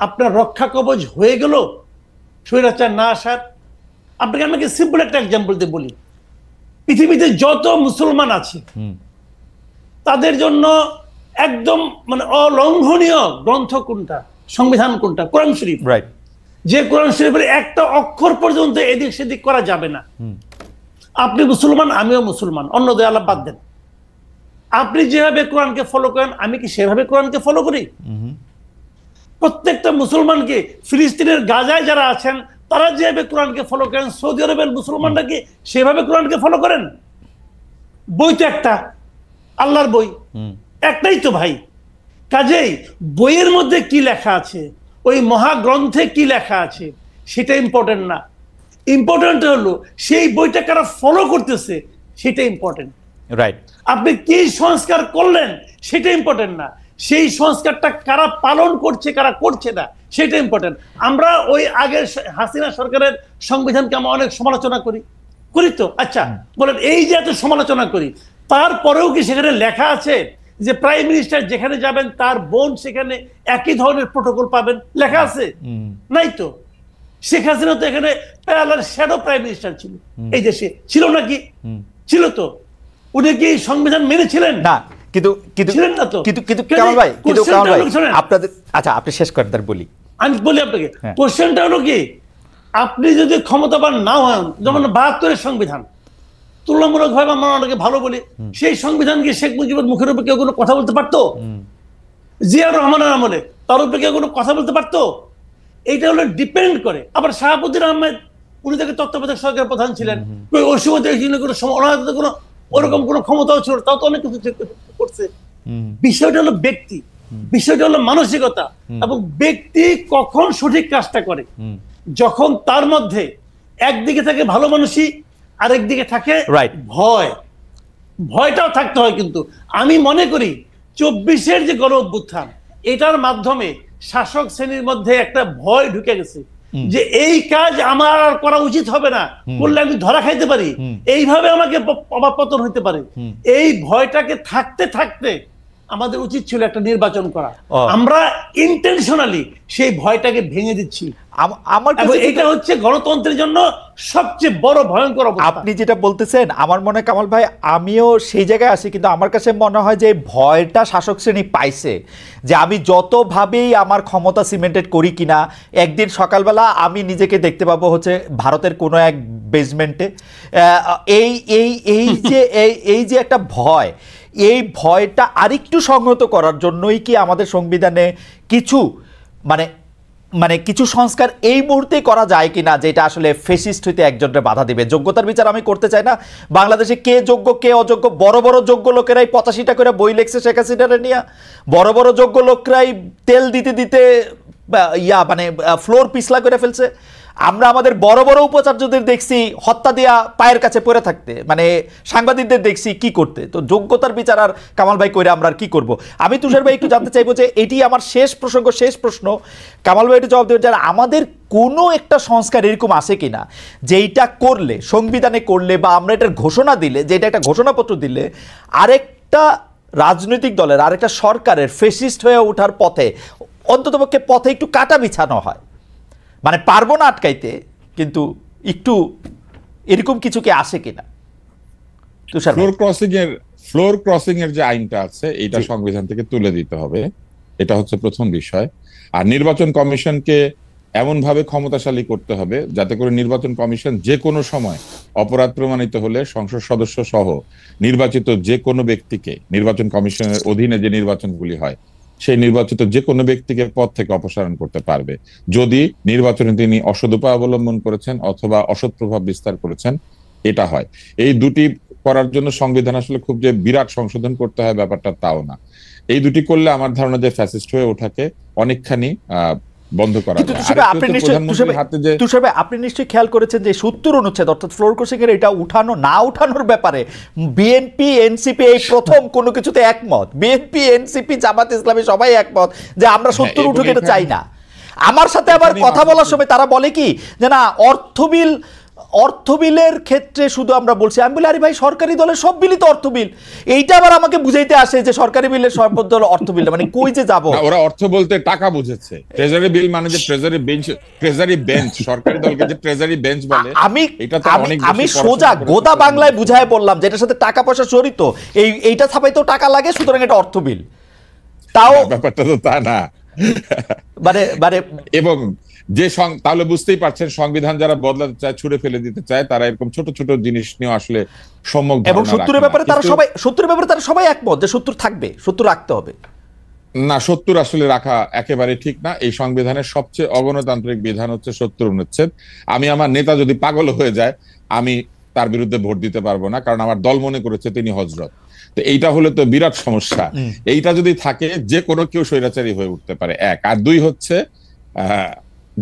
আপনার রক্ষা কবচ হয়ে গেল স্বৈরাচার না আসার? আপনাকে আমাকে সিম্পল একটা এক্সাম্পল দিয়ে বলি, পৃথিবীতে যত মুসলমান আছে তাদের জন্য একদম মানে অলঙ্ঘনীয় গ্রন্থ কোনটা, সংবিধান কোনটা? কোরআন শরীফ। যে কোরআন শরীফের একটা অক্ষর পর্যন্ত এদিক সেদিক করা যাবে না। আপনি মুসলমান, আমিও মুসলমান, অন্য দেয়ালা বাদ দেন, আপনি যেভাবে কোরআনকে ফলো করেন আমি কি সেভাবে কোরআনকে ফলো করি? প্রত্যেকটা মুসলমানকে, ফিলিস্তিনের গাজায় যারা আছেন তারা যেভাবে কোরআনকে ফলো করেন, সৌদি আরবের মুসলমানরা কি সেভাবে কোরআনকে ফলো করেন? বই তো একটা, আল্লাহর বই একটাই তো ভাই। কাজেই বইয়ের মধ্যে কি লেখা আছে, ওই মহাগ্রন্থে কি লেখা আছে সেটা ইম্পর্টেন্ট না। ইম্পর্টেন্ট হলো সেই বইটা কারা ফলো করতেছে সেটা ইম্পর্টেন্ট। রাইট। আপনি কি সংস্কার করলেন সেটা ইম্পর্টেন্ট না, সেই সংস্কারটা কারা পালন করছে কারা করছে না সেটা ইম্পর্টেন্ট। আমরা ওই আগের হাসিনা সরকারের সংবিধানকে আমরা অনেক সমালোচনা করি তো, আচ্ছা বলেন এই যে এত সমালোচনা করি তারপরেও কি সেখানে লেখা আছে যে প্রাইম মিনিস্টার যেখানে যাবেন তার বোন সেখানে একই ধরনের প্রোটোকল পাবেন? লেখা আছে? নাই তো। শেখ হাসিনা তো এখানে প্যারালাল শ্যাডো প্রাইম মিনিস্টার ছিল এই দেশে, ছিল নাকি? ছিল তো। উনি কি সংবিধান মেনেছিলেন? না, কিন্তু কিন্তু ছিলেন না তো। কিন্তু কামাল ভাই, আপনাদের, আচ্ছা আপনি শেষ করেন তার বলি। আমি বলি আপনাকে, কোশ্চেনটা হলো কি, আপনি যদি ক্ষমতাবান না হন, যেমন ৭২-এর সংবিধান তুলনামূলকভাবে আমরা অনেকে ভালো বলি, সেই সংবিধান কি শেখ মুজিবের মুখের উপর কেউ কোনো কথা বলতে পারতো? জিয়াউর রহমানের আমলে তার উপরে কেউ কোনো কথা বলতে পারতো? এইটা হলো ডিপেন্ড করে। আবার শাহাবুদ্দিন আহমেদ উনি তাকে তত্ত্বাবধায়ক সরকারের প্রধান ছিলেন, ওই সময় কোনো ওরকম কোনো ক্ষমতাও ছিল, তাও তো অনেক কিছু করছে। বিষয়টা হলো ব্যক্তি, বিষয়টা হলো মানসিকতা, এবং ব্যক্তি কখন সঠিক কাজটা করে, যখন তার মধ্যে একদিকে থাকে ভালো মানুষই, আরেকদিকে থাকে ভয়। ভয়টাও থাকতে হয়। কিন্তু আমি মনে করি ২৪-এর যে গণ অভ্যুত্থান, এটার মাধ্যমে শাসক শ্রেণীর মধ্যে একটা ভয় ঢুকে গেছে যে এই কাজ আমার আর করা উচিত হবে না, করলে আমি ধরা খাইতে পারি, এইভাবে আমাকে পতন হইতে পারে। এই ভয়টাকে থাকতে থাকতে আমাদের উচিত ছিল একটা নির্বাচন করা। আমরা ইন্টেনশনালি সেই ভয়টাকে ভেঙে দিচ্ছি। আমার কাছে এটা হচ্ছে গণতন্ত্রের জন্য সবচেয়ে বড় ভয়ঙ্কর অবস্থা। আপনি যেটা বলতেছেন আমার মনে হয় কামাল ভাই আমিও সেই জায়গায় আছি, কিন্তু আমার কাছে মনে হয় যে ভয়টা শাসক শ্রেণী পাইছে যে আমি যতভাবেই আমার ক্ষমতা সিমেন্টেড করি কিনা, একদিন সকালবেলা আমি নিজেকে দেখতে পাবো হচ্ছে ভারতের কোনো এক বেসমেন্টে। এই এই এই যে এই যে একটা ভয়, এই ভয়টা আরেকটু সংহত করার জন্যই কি আমাদের সংবিধানে কিছু মানে কিছু সংস্কার এই মুহূর্তে করা যায় কিনা, যেটা আসলে ফেসিস্ট হইতে একজনের বাধা দিবে? যোগ্যতার বিচার আমি করতে চাই না। বাংলাদেশে কে যোগ্য কে অযোগ্য, বড় বড় যোগ্য লোকেরাই ৮৫টা করে বই লেখছে শেখ হাসিনারে নিয়ে, বড় বড় যোগ্য লোকরাই তেল দিতে দিতে ফ্লোর পিছলা করে ফেলছে। আমরা আমাদের বড় বড় উপাচার্যদের দেখছি হত্যা দিয়া পায়ের কাছে পড়ে থাকতে, সাংবাদিকদের দেখছি কি করতে। তো যোগ্যতার বিচার আর কামাল ভাই কইরা আমরা আর কি করব? আমি তুষার ভাই একটু জানতে চাইবো যে এটি আমার শেষ প্রশ্ন, কামাল ভাই একটু জবাব দেবেন যে আমাদের কোনো একটা সংস্কার এরকম আছে কিনা যেইটা করলে, সংবিধানে করলে বা আমরা এটার ঘোষণা দিলে, যেটা একটা ঘোষণাপত্র দিলে আরেকটা রাজনৈতিক দলের আরেকটা সরকারের ফেসিস্ট হয়ে ওঠার পথে অন্ততপক্ষে পথে একটু কাটা বিছানো হয়? পারবো না আটকাইতে, কিন্তু একটু এরকম কিছু কি আসে কিনা? ফ্লোর ক্রসিং এর যে আইনটা আছে এটা সংবিধান থেকে তুলে দিতে হবে, এটা হচ্ছে প্রথম বিষয়। আর নির্বাচন কমিশনকে এমন ভাবে ক্ষমতাশালী করতে হবে যাতে করে নির্বাচন কমিশন যে কোনো সময় অপরাধ প্রমাণিত হলে সংসদ সদস্য সহ নির্বাচিত যে কোনো ব্যক্তিকে, নির্বাচন কমিশনের অধীনে যে নির্বাচনগুলি হয় সেই নির্বাচিত যে কোনো ব্যক্তিকে পদ থেকে অপসারণ করতে পারবে যদি নির্বাচনে তিনি অসৎ উপায় অবলম্বন করেছেন অথবা অসৎ প্রভাব বিস্তার করেছেন। এটা হয়। এই দুটি করার জন্য সংবিধান আসলে খুব যে বিরাট সংশোধন করতে হয় ব্যাপারটা তাও না। এই দুটি করলে আমার ধারণা যে ফ্যাসিস্ট হয়ে ওঠাকে অনেকখানি বন্ধ করা যায়। আপনি নিশ্চয়ই খেয়াল করেছেন যে ৭০ অনুচ্ছেদ অর্থাৎ ফ্লোর ক্রসিং এর এটা উঠানো না উঠানোর ব্যাপারে বিএনপি এনসিপি এই প্রথম কোনো কিছুতে একমত। বিএনপি এনসিপি জামাত ইসলামী সবাই একমত যে আমরা ৭০ উঠুক, এটা চাই না। আমার সাথে আবার কথা বলার সময় তারা বলে কি যে না অর্থ বিলের ক্ষেত্রে শুধু আমরা বলছি, আমি বলি আরে ভাই সরকারি দলের সব বিলই তো অর্থ বিল। এইটা আবার আমাকে বুঝাইতে আসে যে সরকারি বিলের সব দল অর্থ বিল, কই যে যাব? ওরা অর্থ বলতে টাকা বুঝেছে। ট্রেজারি বিল মানে যে ট্রেজারি বেঞ্চ, সরকারি দলকে যে ট্রেজারি বেঞ্চ বলে, আমি সোজা গোদা বাংলায় বুঝায় বললাম যেটার সাথে টাকা পয়সা জড়িত, এইটা ছাপাইতেও টাকা লাগে, সুতরাং এটা অর্থ বিল। তাও ব্যাপারটা তো তা না। এবং তাহলে বুঝতেই পারছেন সংবিধান যারা বদলাতে চায়, ছুড়ে ফেলে দিতে চায়, তারা এরকম ছোট ছোট জিনিস নিয়ে আসলে সম্যক এবং ধারণা ৭০ রাখে ব্যাপারে না। তারা সবাই ৭০ ব্যাপারে তারা সবাই একমত যে ৭০ থাকবে, ৭০ রাখতে হবে। না, ৭০ আসলে রাখা একেবারে ঠিক না। এই সংবিধানের সবচেয়ে অগণতান্ত্রিক বিধান হচ্ছে ৭০ অনুচ্ছেদ। আমি আমার নেতা যদি পাগল হয়ে যায় আমি তার বিরুদ্ধে ভোট দিতে পারবো না, কারণ আমার দল মনে করেছে তিনি হযরত। তো এইটা হলে তো বিরাট সমস্যা। এইটা যদি থাকে যে কোনো কেউ স্বৈরাচারী হয়ে উঠতে পারে, এক। আর দুই হচ্ছে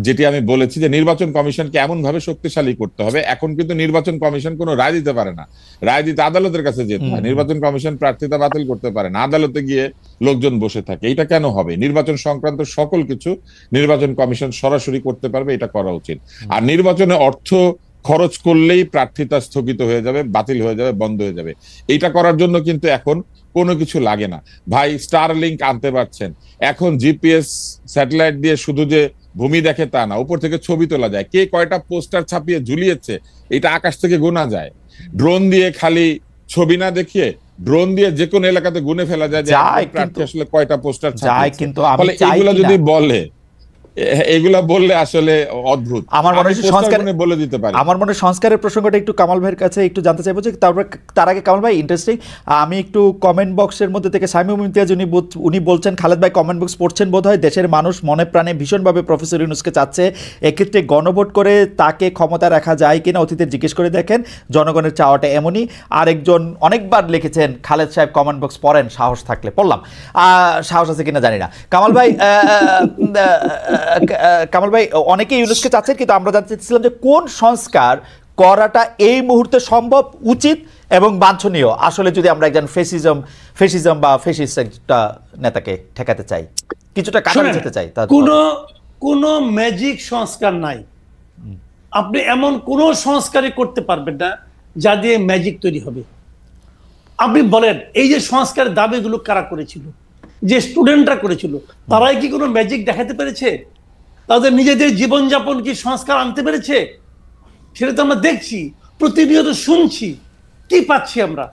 যেটি আমি বলেছি যে নির্বাচন কমিশনকে এমন ভাবে শক্তিশালী করতে হবে। এখন কিন্তু নির্বাচন কমিশন কোনো রায় দিতে পারে না, রায় দিতে আদালতের কাছে যেতে হয়। নির্বাচন কমিশন প্রার্থিতা বাতিল করতে পারে না, আদালতে গিয়ে লোকজন বসে থাকে। এটা কেন হবে? নির্বাচন সংক্রান্ত সকল কিছু নির্বাচন কমিশন সরাসরি করতে পারবে, এটা করা উচিত। আর নির্বাচনে অর্থ খরচ করলেই প্রার্থিতা স্থগিত হয়ে যাবে, বাতিল হয়ে যাবে, বন্ধ হয়ে যাবে। এইটা করার জন্য কিন্তু এখন কোনো কিছু লাগে না ভাই। স্টার লিংক আনতে পারছেন, এখন জিপিএস স্যাটেলাইট দিয়ে শুধু যে ভূমি দেখে তা না, উপর থেকে ছবি তোলা যায়, কে কয়টা পোস্টার ছাপিয়ে ঝুলিয়েছে এটা আকাশ থেকে গোনা যায়। ড্রোন দিয়ে খালি ছবি না দেখিয়ে ড্রোন দিয়ে যে কোনো এলাকাতে গুনে ফেলা যায় যে প্রার্থী আসলে কয়টা পোস্টার ছাপিয়েছে। কিন্তু ফলে এগুলা যদি বলে, এগুলা বললে আসলে অদ্ভুত। আমার মনে হয় সংস্কার বলে দিতে পারি। আমার মনে হয় সংস্কারের প্রসঙ্গটা একটু কামাল ভাইয়ের কাছে একটু জানতে চাইবো যে তার আগে কামাল ভাই ইন্টারেস্টিং, আমি একটু কমেন্ট বক্সের মধ্যে থেকে শামীম ইমতিয়াজ উনি বলছেন, খালেদ ভাই কমেন্ট বক্স পড়ছেন বোধহয়, দেশের মানুষ মনে প্রাণে ভীষণভাবে প্রফেসর ইউনূসকে চাচ্ছে, এক্ষেত্রে গণভোট করে তাকে ক্ষমতা রাখা যায় কিনা অতীতে জিজ্ঞেস করে দেখেন, জনগণের চাওয়াটা এমনই। আরেকজন অনেকবার লিখেছেন, খালেদ সাহেব কমেন্ট বক্স পড়েন সাহস থাকলে, পড়লাম, সাহস আছে কিনা জানি না। কামাল ভাই অনেকেই ইউনূসকে চাচ্ছেন, কিন্তু আমরা জানতে চাচ্ছিলাম যে কোন সংস্কার করাটা এই মুহূর্তে সম্ভব, উচিত এবং বাঞ্ছনীয়, আসলে যদি আমরা একজন ফেসিজম বা ফেসিস্ট একটা নেতাকে ঠেকাতে চাই, কিছুটা কাটাতে যেতে চাই। কোনো ম্যাজিক সংস্কার নাই। আপনি এমন কোন সংস্কারই করতে পারবেন না যা দিয়ে ম্যাজিক তৈরি হবে। আপনি বলেন, এই যে সংস্কারের দাবিগুলো কারা করেছিল, যে স্টুডেন্টরা করেছিল, তারাই কি কোনো ম্যাজিক দেখাতে পেরেছে? তাদের নিজেদের জীবনযাপন কি সংস্কার আনতে পেরেছে? সেটা তো আমরা দেখছি, প্রতিনিয়ত শুনছি, কি পাচ্ছি আমরা?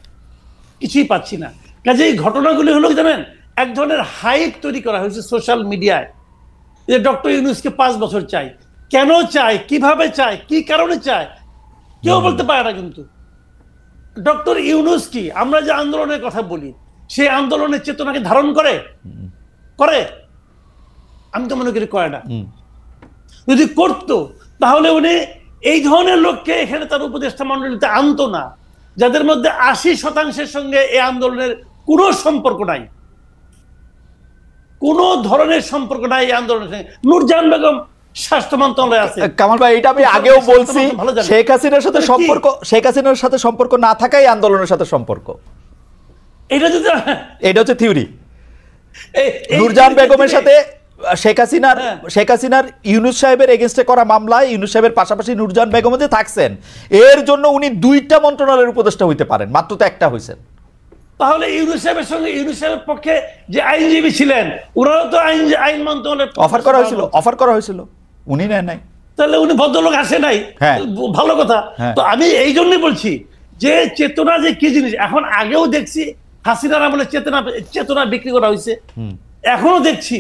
কিছুই পাচ্ছি না। কাজে এই ঘটনাগুলি হলো জানেন, এক ধরনের হাইপ তৈরি করা হয়েছে সোশ্যাল মিডিয়ায় যে ডক্টর ইউনূসকে 5 বছর চাই। কেন চাই, কিভাবে চাই, কি কারণে চাই, কেউ বলতে পারে না। কিন্তু ডক্টর ইউনূস কি, আমরা যে আন্দোলনের কথা বলি, সেই আন্দোলনের চেতনাকে ধারণ করে? আমি তো মনে করি করে না। যদি করতো তাহলে উনি এই ধরনের লোককে এখানে তার উপদেষ্টা মন্ডলীতে আনতো না, যাদের মধ্যে 80% সঙ্গে এই আন্দোলনের কোনো সম্পর্ক নাই, কোন ধরনের সম্পর্ক নাই এই আন্দোলনের সঙ্গে। নূরজাহান বেগম স্বাস্থ্য মন্ত্রণালয়ে আছে। কামাল ভাই, এটা আমি আগেও বলছি, শেখ হাসিনার সাথে সম্পর্ক না থাকাই আন্দোলনের সাথে সম্পর্ক। এটা হচ্ছে থিওরি। নূরজাহান বেগমের সাথে শেখ হাসিনার ইউনূস সাহেবের এগেইনস্টে করা মামলায় ইউনূস সাহেবের পাশাপাশি নূরজাহান বেগম যে থাকছেন, এর জন্য উনি 2টা মন্ত্রণালয়ের উপদেষ্টা হইতে পারেন, মাত্র তো একটা হয়েছেন। তাহলে ইউনূস সাহেবের সঙ্গে ইউনূস সাহেবের পক্ষে যে আইনজীবী ছিলেন, ওনারও তো আইন মন্ত্রণালয়ে অফার করা হয়েছিল, উনি নেন নাই। তাহলে উনি ভদ্রলোক আসে নাই, ভালো কথা। তো আমি এই জন্যই বলছি যে চেতনা যে কি জিনিস, এখন আগেও দেখছি হাসিনার আমলে চেতনা বিক্রি করা হয়েছে, এখনো দেখছি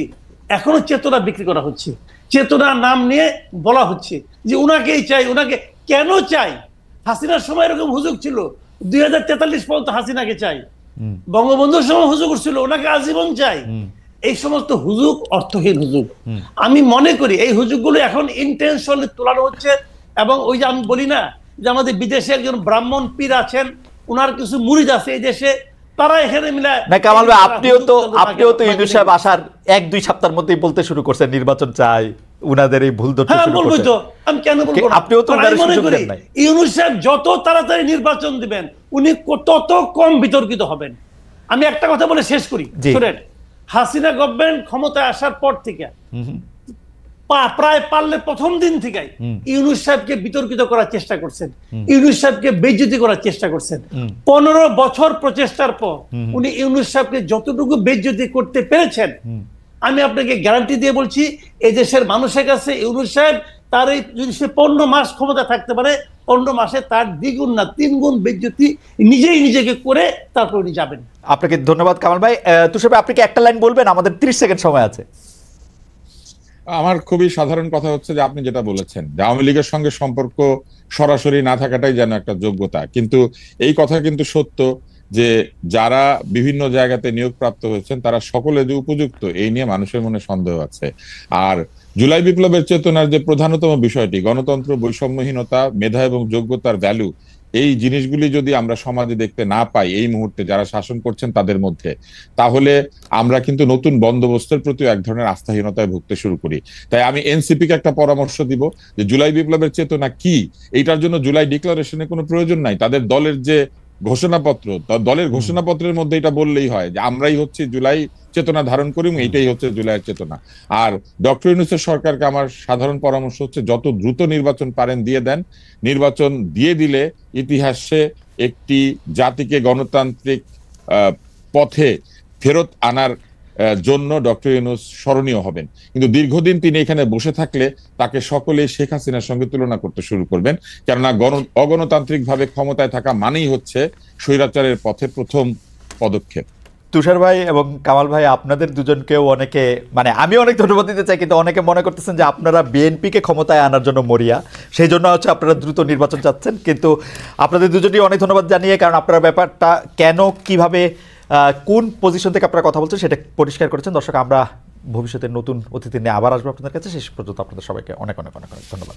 এখনো চেতনা বিক্রি করা হচ্ছে। চেতনার নাম নিয়ে বলা হচ্ছে যে উনাকেই চাই, উনাকে কেন চাই? হাসিনার সময় এরকম হুজুগ ছিল, 2043 পর্যন্ত হাসিনাকে চাই। বঙ্গবন্ধুর সময় হুজুগ ছিল, ওনাকে আজীবন চাই। এই সমস্ত হুজুগ অর্থহীন হুজুগ। আমি মনে করি এই হুজুগগুলো এখন ইন্টেনশনালি তোলানো হচ্ছে। এবং ওই যে আমি বলি না যে আমাদের বিদেশে একজন ব্রাহ্মণ পীর আছেন, ওনার কিছু মুরিদ আছে এই দেশে, তারা এখানে মিলায় না। কামাল ভাই, আপনিও তো ইউনূস সাহেব আসার 1-2 সপ্তাহের মধ্যেই বলতে শুরু করছেন নির্বাচন চাই, উনাদের এই ভুল ধরতে শুরু করছেন। তো আমি কেন বলবো না? আপনিও তো আমি মনে করি ইউনূস সাহেব যত তাড়াতাড়ি নির্বাচন দিবেন উনি তত কম বিতর্কিত হবেন। আমি একটা কথা বলে শেষ করি, শুনেন। হাসিনা গভর্নমেন্ট ক্ষমতায় আসার পর থেকে প্রায় পারলে প্রথম দিন থেকে ইউনূস সাহেবকে বিতর্কিত করার চেষ্টা করছেন, ইউনূস সাহেবকে বেইজ্জতি করার চেষ্টা করছেন। 15 বছর প্রচেষ্টার পর উনি ইউনূস সাহেবকে যতটুকু বেইজ্জতি করতে পেরেছেন, আমি আপনাকে গ্যারান্টি দিয়ে বলছি এই দেশের মানুষের কাছে ইউনূস সাহেব তার এই যদি সে 15 মাস ক্ষমতা থাকতে পারে, 15 মাসে তার 2 গুণ না 3 গুণ বেইজ্জতি নিজেই নিজেকে করে তারপর উনি যাবেন। আপনাকে ধন্যবাদ কামাল ভাই। তুষার ভাই, আপনি কি একটা লাইন বলবেন? আমাদের 30 সেকেন্ড সময় আছে। আমার খুবই সাধারণ কথা হচ্ছে যে আপনি যেটা বলেছেন যে আওয়ামী লীগের সঙ্গে সম্পর্ক সরাসরি না থাকাটাই যেন একটা যোগ্যতা, কিন্তু এই কথা কিন্তু সত্য যে যারা বিভিন্ন জায়গাতে নিয়োগপ্রাপ্ত হয়েছেন তারা সকলে যে উপযুক্ত এই নিয়ে মানুষের মনে সন্দেহ আছে। আর জুলাই বিপ্লবের চেতনার যে প্রধানতম বিষয়টি গণতন্ত্র, বৈষম্যহীনতা, মেধা এবং যোগ্যতার ভ্যালু, এই জিনিসগুলি যদি আমরা সমাজে দেখতে না পাই এই মুহূর্তে যারা শাসন করছেন তাদের মধ্যে, তাহলে আমরা কিন্তু নতুন বন্দোবস্তের প্রতি এক ধরনের আস্থাহীনতায় ভুগতে শুরু করি। তাই আমি এনসিপি কে একটা পরামর্শ দিব যে জুলাই বিপ্লবের চেতনা কি, এইটার জন্য জুলাই ডিক্লারেশনের কোনো প্রয়োজন নাই। তাদের দলের যে ঘোষণাপত্র, দলের ঘোষণাপত্রের মধ্যে এটা বললেই হয় যে আমরাই হচ্ছে জুলাই চেতনা ধারণ করি, এইটাই হচ্ছে জুলাইয়ের চেতনা। আর ডক্টর ইউনূসের সরকারকে আমার সাধারণ পরামর্শ হচ্ছে যত দ্রুত নির্বাচন পারেন দিয়ে দেন। নির্বাচন দিয়ে দিলে ইতিহাসে একটি জাতিকে গণতান্ত্রিক পথে ফেরত আনার জন্য ডক্টর ইউনূস স্মরণীয় হবেন। কিন্তু দীর্ঘদিন তিনি এখানে বসে থাকলে তাকে সকলেই শেখ হাসিনার সঙ্গে তুলনা করতে শুরু করবেন, কেননা অগণতান্ত্রিক ভাবে ক্ষমতায় থাকা মানেই হচ্ছে স্বৈরাচারের পথে প্রথম পদক্ষেপ। তুষার ভাই এবং কামাল ভাই, আপনাদের দুজনকেও অনেকে, মানে আমি অনেক ধন্যবাদ দিতে চাই, কিন্তু অনেকে মনে করতেছেন যে আপনারা বিএনপিকে ক্ষমতায় আনার জন্য মরিয়া, সেই জন্য হচ্ছে আপনারা দ্রুত নির্বাচন চাচ্ছেন। কিন্তু আপনাদের দুজনই অনেক ধন্যবাদ জানিয়ে, কারণ আপনারা ব্যাপারটা কেন, কিভাবে, কোন পজিশন থেকে আপনারা কথা বলছেন সেটা পরিষ্কার করেছেন। দর্শক, আমরা ভবিষ্যতে নতুন অতিথি নিয়ে আবার আসবো আপনাদের কাছে। শেষ পর্যন্ত আপনাদের সবাইকে অনেক অনেক অনেক অনেক ধন্যবাদ।